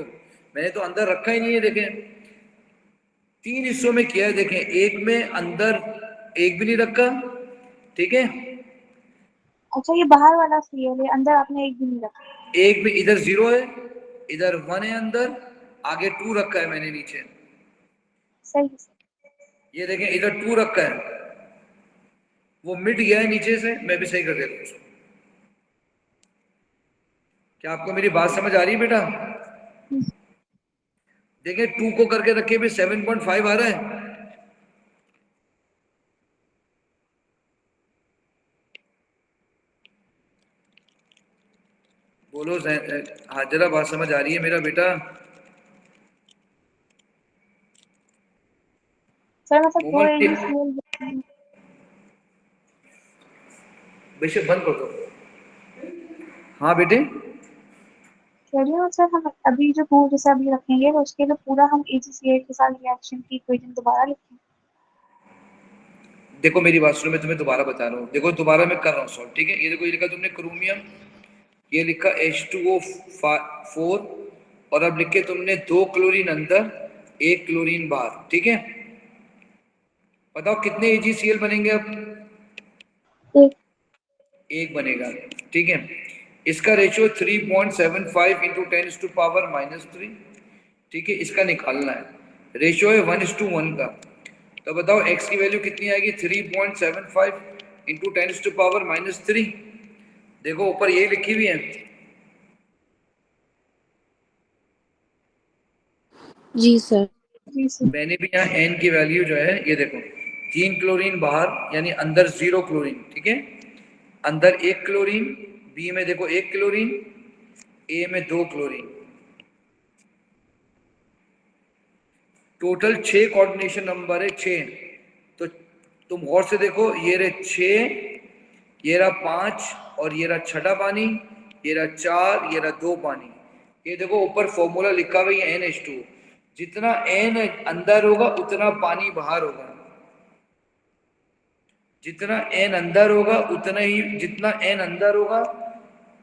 मैंने तो अंदर रखा ही नहीं है। देखें, 3 हिस्सों में किया है। देखें, एक में अंदर एक भी नहीं रखा, ठीक है।
अच्छा, ये बाहर वाला स्केल है, अंदर आपने एक भी नहीं रखा।
एक में इधर 0 है, इधर 1 है, अंदर आगे 2 रखा है मैंने नीचे।
सही है।
ये देखें, इधर 2 रखा है, वो मिट गया है नीचे से। मैं भी सही कर देता हूँ उसको। क्या आपको मेरी बात समझ आ रही है बेटा? देखिए, 2 को करके रखे भी 7.5 आ रहा है। बोलो हाँ, जरा बात समझ आ रही है मेरा बेटा?
सर मतलब दो
कोमल
एजी स्केल
बेशक बंद कर दो। हाँ बेटे,
कह रही हूँ सर, हम अभी जो टू जैसे अभी रखेंगे तो उसके लिए पूरा हम एजी स्केल के साथ रिएक्शन की इक्वेशन दोबारा लिखेंगे।
देखो मेरी बात सुनो, मैं तुम्हें दोबारा बता रहा हूँ। देखो, दोबारा मैं कर रहा हूँ सॉल्व, ठीक है। ये देखो, ये लिखा तुमने क्रोमियम, ये लिखा H2O4, और अब लिखे तुमने 2 क्लोरीन अंदर, 1 क्लोरीन बाहर, ठीक है। बताओ कितने AgCl बनेंगे अब?
एक
एक बनेगा, ठीक है। इसका रेशियो 3.75 इंटू 10⁻⁻3, ठीक है। इसका निकालना है। रेशियो है 1:1 का। तो बताओ x की वैल्यू कितनी आएगी? 3.75 इंटू 10⁻⁻3। देखो ऊपर ये लिखी हुई है।
जी सर।
जी सर।
मैंने भी यहाँ n की वैल्यू जो है, ये देखो, 3 क्लोरीन बाहर, यानी अंदर 0 क्लोरीन, ठीक है। अंदर 1 क्लोरीन, बी में देखो 1 क्लोरीन, ए में 2 क्लोरीन। टोटल 6 कोऑर्डिनेशन नंबर है, 6। तो तुम गौर से देखो, ये रहे 6, ये रहा 5, और ये रहा छठा पानी, ये रहा 4, ये रहा 2 पानी। ये देखो ऊपर फॉर्मूला लिखा हुआ है NH2। जितना N अंदर होगा उतना पानी बाहर होगा। जितना N अंदर होगा उतना ही, जितना N अंदर होगा,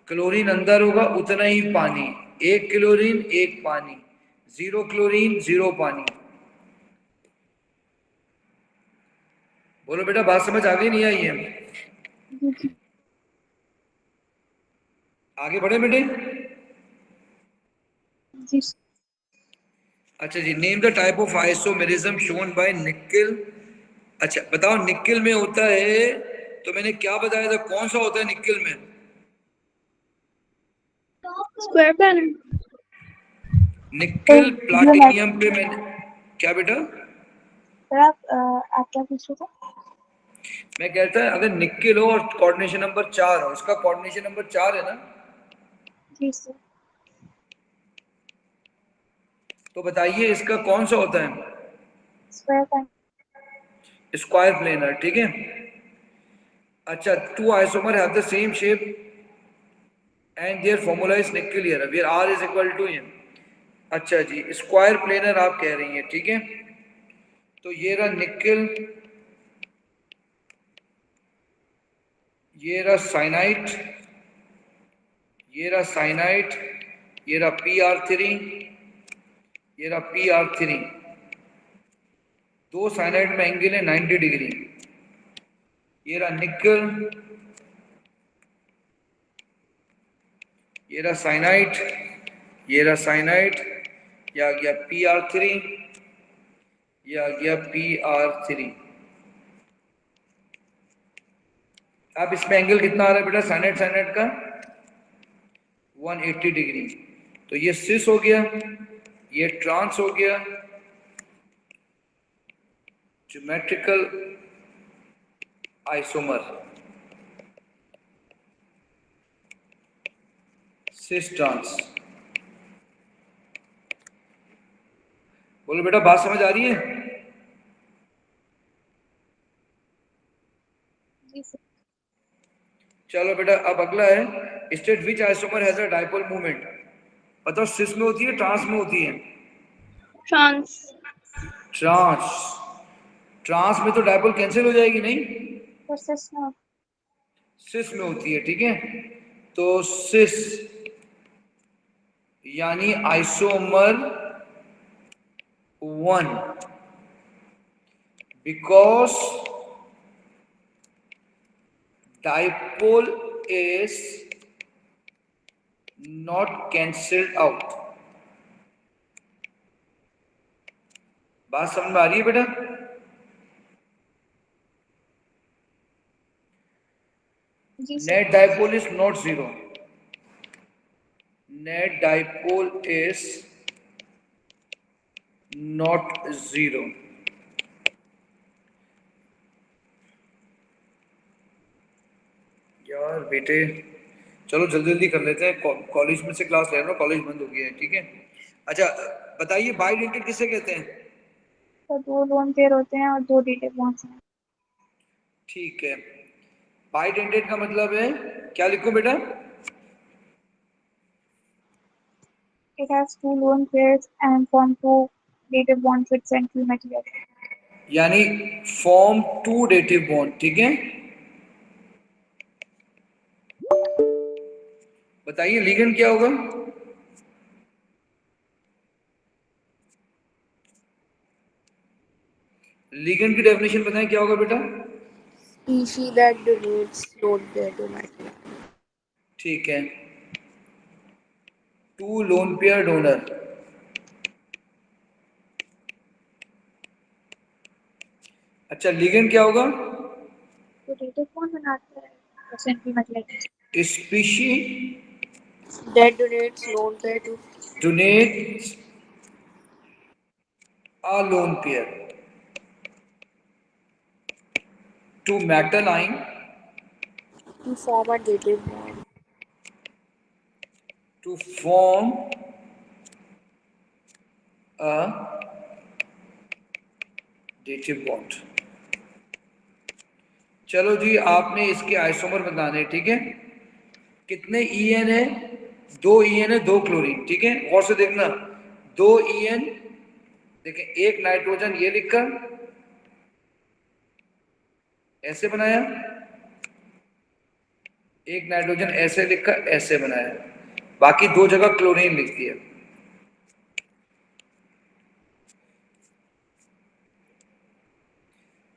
क्लोरीन अंदर होगा, उतना ही पानी। 1 क्लोरीन 1 पानी, 0 क्लोरीन 0 पानी। बोलो बेटा, बात समझ आ गई नहीं आई है?
जी जी।
आगे बढ़े बेटे।
जी
अच्छा जी, name the type of isomerism shown by nickel. अच्छा बताओ, निकेल में होता है, तो मैंने क्या बताया था, कौन सा होता है निकेल में?
Square planet.
Nickel
geometry.
Platinum पे मैंने क्या बेटा?
सर आप क्या पूछ रहे थे?
मैं कहता है, अगर निकेल हो और कोऑर्डिनेशन नंबर 4 हो, इसका कोऑर्डिनेशन नंबर 4 है ना,
जी सर।
तो बताइए इसका कौन सा होता है?
Square planet.
स्क्वायर प्लेनर, ठीक है। अच्छा, 2 isomer have the same shape and their formula is nickel here, where R is equal to M। अच्छा जी, स्क्वायर प्लेनर आप कह रही हैं, ठीक है। तो ये रहा निकेल, ये रहा साइनाइट, ये रहा साइनाइट, ये रहा PR3, ये रहा PR3। 2 साइनाइट में एंगल है 90 डिग्री। ये रहा निकेल, ये रहा साइनाइट, ये रहा साइनाइट, ये आ गया PR3, ये आ गया PR3। अब इसमें एंगल कितना आ रहा है बेटा साइनाइट साइनाइट का? 180 डिग्री। तो ये सिस हो गया, ये ट्रांस हो गया। Geometrical isomer, cis trans. बोलो बेटा, बात समझ आ रही है?
जी सर।
चलो बेटा, अब अगला है, state which isomer has a dipole movement. बताओ, सिस में होती है, ट्रांस में होती है?
ट्रांस।
ट्रांस। ट्रांस में तो डाइपोल कैंसिल हो जाएगी नहीं?
तो सिस में
सिस में होती है, ठीक है। तो सिस यानी isomer 1, because dipole is not cancelled out. बात समझ में आ रही है बेटा?
जी sir.
Net dipole is not zero. Net dipole is not zero. यार बेटे चलो जल्दी जल्दी कर लेते हैं, कॉलेज में से क्लास ले रहा हूँ, कॉलेज बंद हो गया है, ठीक है। अच्छा बताइए बाइडेंटेड किसे कहते हैं?
तो 2 लोन पेयर होते हैं और 2 डेटिव बॉन्ड्स हैं।
ठीक है, बाइडेंटेड का मतलब है, क्या लिखूं बेटा?
It has 2 lone pairs and form 2 dative bonds with central material.
यानी फॉर्म 2 डेटिव बॉन्ड, ठीक है। बताइए लिगेंड क्या होगा? लिगेंड की डेफिनेशन बताएं क्या होगा बेटा?
Species that donates lone pair to matter.
ठीक है, 2 लोन पेयर डोनर। अच्छा लिगेंड क्या होगा?
तो dative bond बनाते हैं central material.
Species
That donates lone pair to
donate a lone pair to metal ion
form a dative bond.
to form a dative bond। चलो जी आपने इसके आइसोमर बताने, ठीक है। कितने ईएन है? 2 ईएन है, 2 क्लोरीन, ठीक है। और से देखना 2 ईएन, देखें एक नाइट्रोजन ये लिखकर ऐसे बनाया, एक नाइट्रोजन ऐसे लिखकर ऐसे बनाया, बाकी 2 जगह क्लोरीन लिख दिया।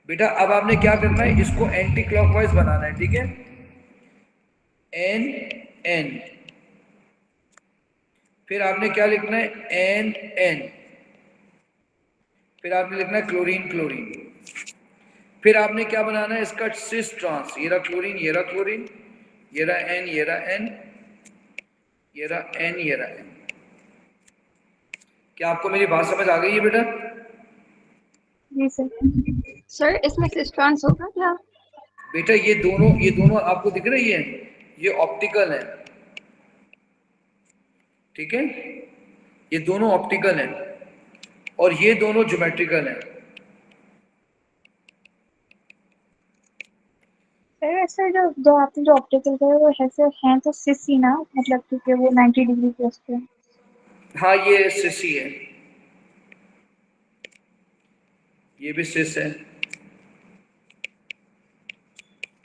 बेटा अब आपने क्या करना है, इसको एंटी क्लॉकवाइज बनाना है, ठीक है। एन एन, फिर आपने क्या लिखना है, एन एन, फिर आपने लिखना है क्लोरीन क्लोरीन, फिर आपने क्या बनाना है इसका सिस ट्रांस, ये रहा क्लोरीन, ये रहा क्लोरीन, ये रहा एन, ये रहा एन, ये रहा एन, ये रहा एन। क्या आपको मेरी बात समझ आ गई है बेटा?
जी सर।
सर इसमें सिस्ट्रॉन्स होगा क्या?
बेटा ये दोनों आपको दिख रही है, ये ऑप्टिकल है, ठीक है। ये दोनों ऑप्टिकल हैं और ये दोनों ज्योमेट्रिकल हैं।
सर ऐसे जो आपने जो ऑप्टिकल करे वो ऐसे हैं तो सिस ही ना, मतलब क्योंकि वो 90 डिग्री प्लस पे है।
हाँ ये सिस ही है, ये भी सिस है,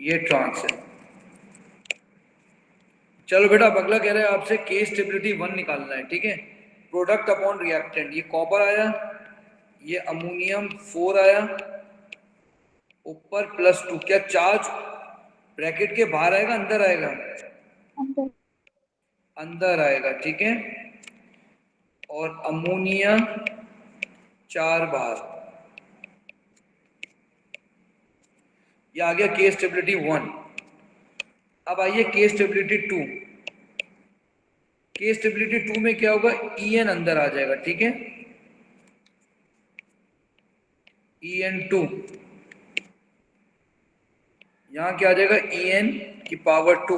ये ट्रांस है। चलो बेटा अब अगला कह रहा है आपसे के स्टेबिलिटी 1 निकालना है, ठीक है। प्रोडक्ट अपॉन रिएक्टेंट, ये कॉपर आया, ये अमोनियम 4 आया, ऊपर +2, क्या चार्ज ब्रैकेट के बाहर आएगा अंदर आएगा?
अंदर।
अंदर आएगा, ठीक है। और अमोनिया 4 बाहर, ये आ गया के स्टेबिलिटी 1। अब आइए के स्टेबिलिटी 2। के स्टेबिलिटी 2 में क्या होगा, EN अंदर आ जाएगा, ठीक है। EN2, यहां क्या आ जाएगा, EN की पावर 2।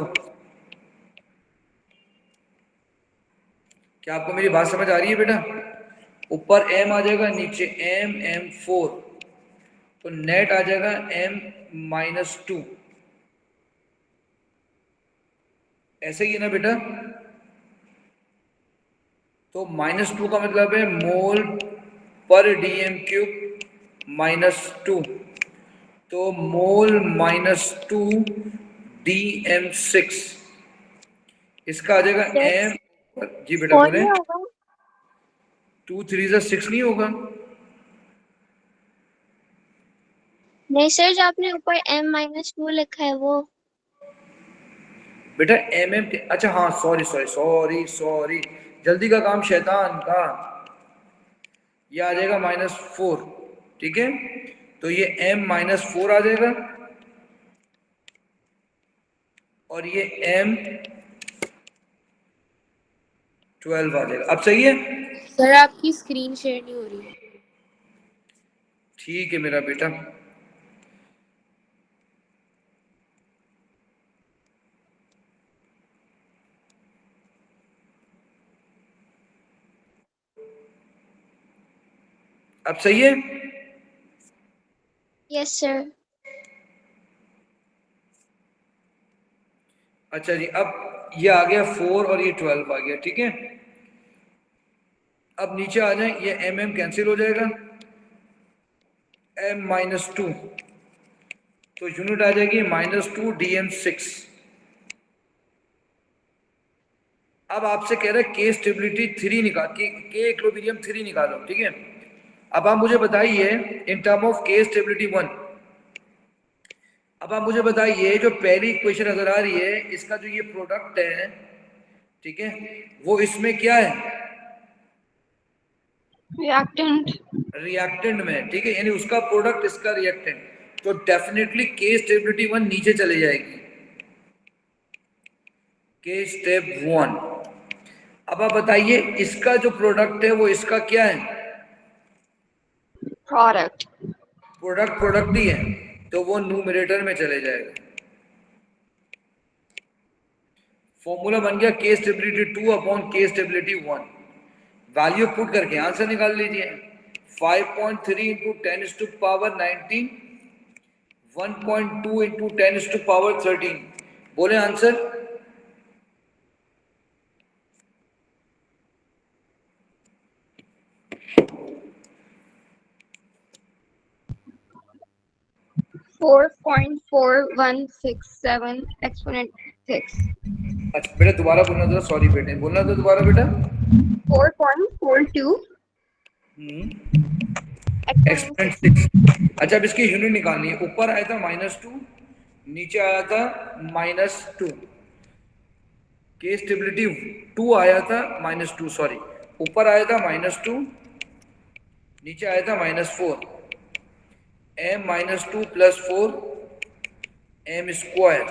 क्या आपको मेरी बात समझ आ रही है बेटा? ऊपर M आ जाएगा, नीचे M4, तो नेट आ जाएगा M-2। ऐसे ही है ना बेटा? तो -2 का मतलब है मोल पर DM³ -2, तो मोल -2 DM6 इसका आ जाएगा
Yes.
m। जी बेटा
4
बोले।
नहीं होगा?
2 3 जा 6 नहीं होगा?
नहीं सर, जो आपने ऊपर m-2 लिखा है वो।
बेटा अच्छा हाँ, सॉरी, जल्दी का काम शैतान का। ये आ जाएगा -4, ठीक है। तो ये m-4 आ जाएगा और ये m12 आ जाएगा। अब सही है?
सर आपकी स्क्रीन शेयर नहीं हो रही।
ठीक है मेरा बेटा। अब सही है?
Yes sir.
अच्छा जी, अब ये आ गया 4 और ये 12 आ गया, ठीक है। अब नीचे आ जाए, ये mm कैंसिल हो जाएगा, m-2 तो यूनिट आ जाएगी -2 DM6। अब आपसे कह रहा है के स्टेबिलिटी 3 निकाल के इक्विलिब्रियम 3 निकालो, ठीक है। अब आप मुझे बताइए इन टर्म ऑफ के स्टेबिलिटी 1। अब आप मुझे बताइए जो पहली इक्वेशन नजर आ रही है, इसका जो ये प्रोडक्ट है, ठीक है, वो इसमें क्या है?
Reactant.
रिएक्टेंट में, ठीक है, यानी उसका प्रोडक्ट इसका रिएक्टेंट, तो डेफिनेटली के स्टेबिलिटी 1 नीचे चले जाएगी, के स्टेप 1। अब आप बताइए इसका जो प्रोडक्ट है वो इसका क्या है?
Product.
प्रोडक्ट ही है, तो वो न्यूमरेटर में चले जाएगा। फॉर्मूला बन गया के स्टेबिलिटी 2 अपॉन के स्टेबिलिटी 1। वैल्यू पुट करके आंसर निकाल लीजिए। 5.3 इंटू 10⁻19, 1.2 इंटू 10⁻13। बोले आंसर।
4.4167 exponent 6.
अच्छा बेटा दोबारा बोलना था, सॉरी बेटे, बोलना था दोबारा बेटा।
4.42
एक्सपोनेंट 6। अच्छा अब इसकी यूनिट निकालनी है। ऊपर आया था -2, नीचे आया था -2। के स्टेबिलिटी 2 आया था -2, सॉरी, ऊपर आया था -2, नीचे आया था -4। m-2 + 4 m²,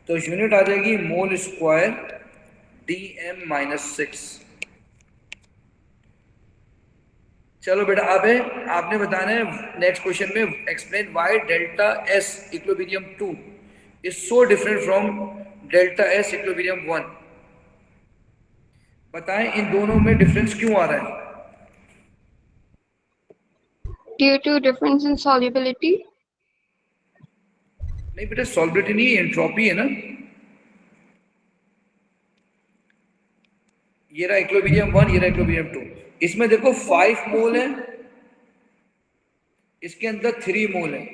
तो यूनिट आ जाएगी मोल स्क्वायर DM-6। चलो बेटा अब है आपने बताना है नेक्स्ट क्वेश्चन में, explain why delta S equilibrium 2 is so different from delta S equilibrium 1। बताएं इन दोनों में डिफरेंस क्यों आ रहा है?
due to difference in solubility.
नहीं बेटा सॉल्बिलिटी नहीं, एंट्रोपी है ना। ये रहा इक्विलिब्रियम 1, ये रहा इक्विलिब्रियम 2। इसमें देखो 5 मोल है, इसके अंदर 3 मोल है।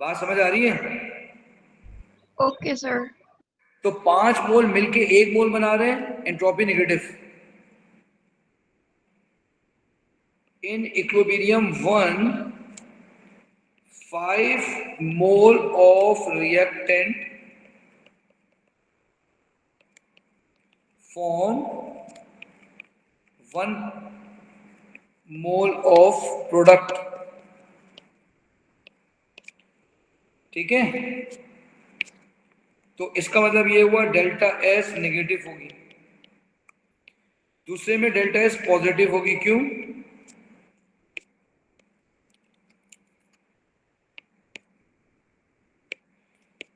बात समझ आ रही है?
Okay, sir.
तो 5 मोल मिलके 1 मोल बना रहे हैं, entropy negative. In equilibrium 1 5 mole of reactant form 1 mole of product, ठीक है। तो इसका मतलब ये हुआ डेल्टा S नेगेटिव होगी, दूसरे में डेल्टा S पॉजिटिव होगी। क्यों?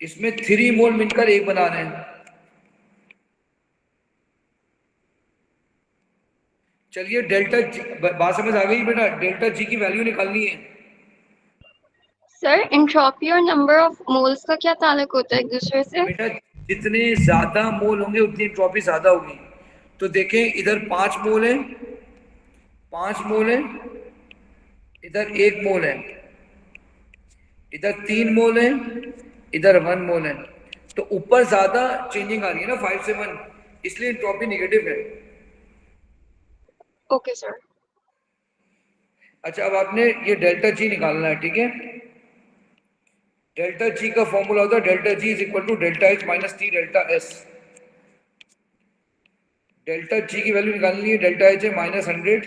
इसमें 3 मोल मिलकर 1 बना रहे हैं। चलिए डेल्टा G, बात समझ आ गई बेटा? डेल्टा G की वैल्यू निकालनी है।
Sir, entropy और number of moles का क्या ताल्लुक होता है एक दूसरे से?
बेटा जितने ज्यादा मोल होंगे उतनी एंट्रोपी ज्यादा होगी। तो देखें इधर 5 मोल है, 5 मोल है, इधर 1 मोल है, इधर 3 मोल है, इधर 1 मोल है, तो ऊपर ज्यादा चेंजिंग आ रही है ना 5 से 1, इसलिए एंट्रोपी नेगेटिव है।
Okay, sir.
अच्छा, अब आपने ये डेल्टा जी निकालना है, ठीक है। डेल्टा जी का फॉर्मूला होता है delta G is equal to delta H minus T delta S. Delta G की वैल्यू निकालनी है, डेल्टा एच है -100,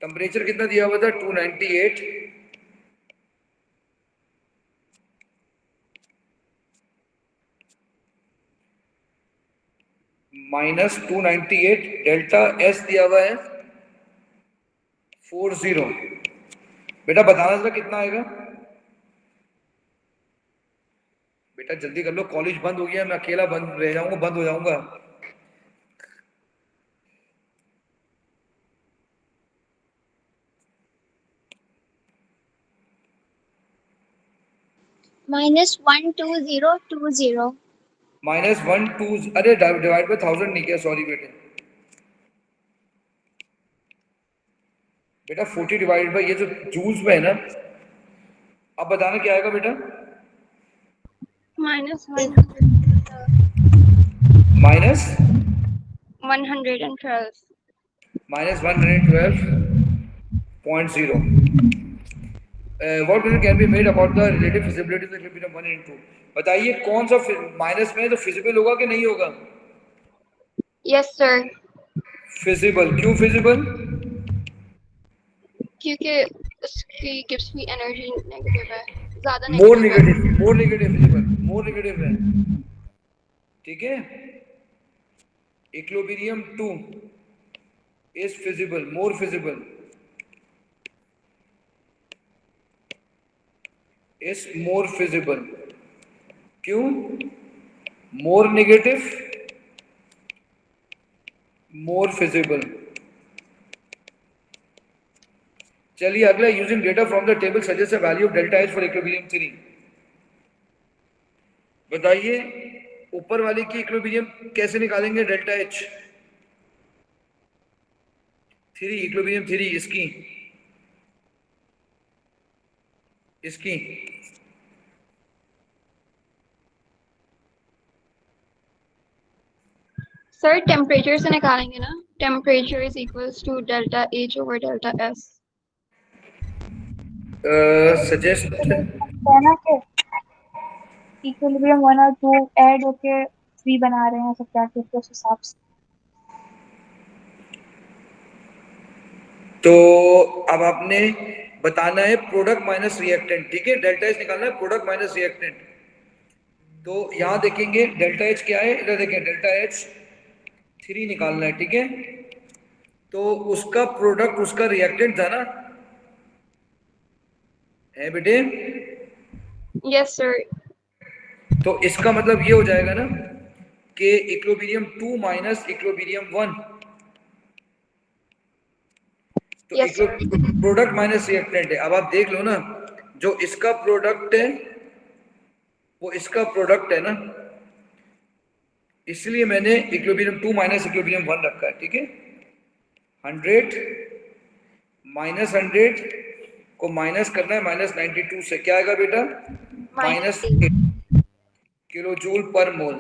टेम्परेचर कितना दिया हुआ था 298, -298, डेल्टा एस दिया हुआ है 40। बेटा बताना जरा कितना आएगा। बेटा जल्दी कर लो, कॉलेज बंद हो गया, मैं अकेला बंद रह जाऊंगा, बंद हो जाऊंगा।
-12020।
-120, अरे डिवाइड बाय 1000 नहीं किया, सॉरी बेटे। बेटा 40 डिवाइड बाय ये जो जूल्स में है ना, अब बताना क्या आएगा बेटा।
-100,
minus
112.
-112.0। What can be made about the relative feasibility of the equilibrium 1 and 2? बताइए कौन सा माइनस में है तो फिजिबल होगा कि नहीं होगा।
Yes, sir.
फिजिबल, क्यों फिजिबल?
क्योंकि उसकी gives me energy negative है, ज़्यादा
मोर
negative है.
Negative, more negative feasible, more negative है, ठीक है। Equilibrium 2 is feasible, more feasible, is more feasible. क्यों? मोर नेगेटिव, मोर फिजिबल। चलिए अगला, using data from the table suggest the value of delta H for equilibrium 3। बताइए ऊपर वाले की इक्विलिब्रियम कैसे निकालेंगे, डेल्टा एच 3, इक्विलिब्रियम 3 इसकी इसकी
Sir, temperature से निकालेंगे ना? Temperature is equals to delta H over delta S.
Suggest
कहना कि इक्विलिब्रियम 1 और 2 ऐड होके 3 बना रहे हैं सब जाके उस हिसाब से।
तो अब आपने बताना है प्रोडक्ट माइनस रिएक्टेंट, ठीक है। डेल्टा एच निकालना है, प्रोडक्ट माइनस रिएक्टेंट। तो यहां देखेंगे डेल्टा एच क्या है, इधर देखें डेल्टा एच 3 निकालना है, ठीक है। तो उसका प्रोडक्ट उसका रिएक्टेंट था ना, है बेटे।
Yes, sir.
तो इसका मतलब ये हो जाएगा ना कि इक्विलिब्रियम 2 माइनस इक्विलिब्रियम 1, तो
Yes, sir.
Product minus reactant है। अब आप देख लो ना, जो इसका प्रोडक्ट है वो इसका प्रोडक्ट है ना, इसलिए मैंने इक्विलिब्रियम 2 माइनस इक्विलिब्रियम 1 रखा है, ठीक है। 100 माइनस 100 को माइनस करना है -92 से, क्या आएगा बेटा, -8 किलो जूल पर मोल।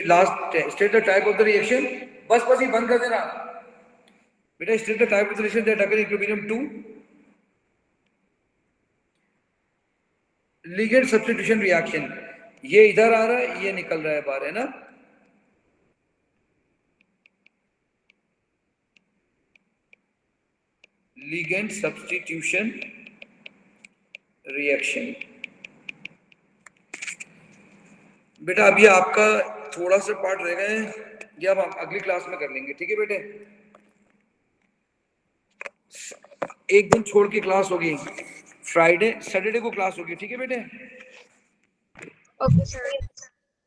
Last state the type of the reaction, बस बस ये बंद कर देना बेटा। State the type of the reaction that occur in equilibrium 2, ligand substitution reaction. ये इधर आ रहा है, ये निकल रहा है बाहर, है ना। Ligand substitution reaction. बेटा अभी आपका थोड़ा सा पार्ट रह गए हैं, ये अब हम अगली क्लास में कर लेंगे, ठीक है बेटे। एक दिन छोड़ के क्लास होगी, फ्राइडे सैटरडे को क्लास होगी, ठीक है बेटे।
Okay, sir.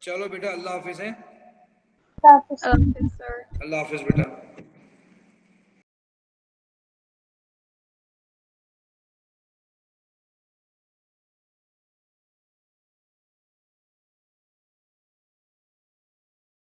चलो बेटा, अल्लाह हाफिज है।
तो आप
Okay, sir.
अल्लाह हाफिज बेटा।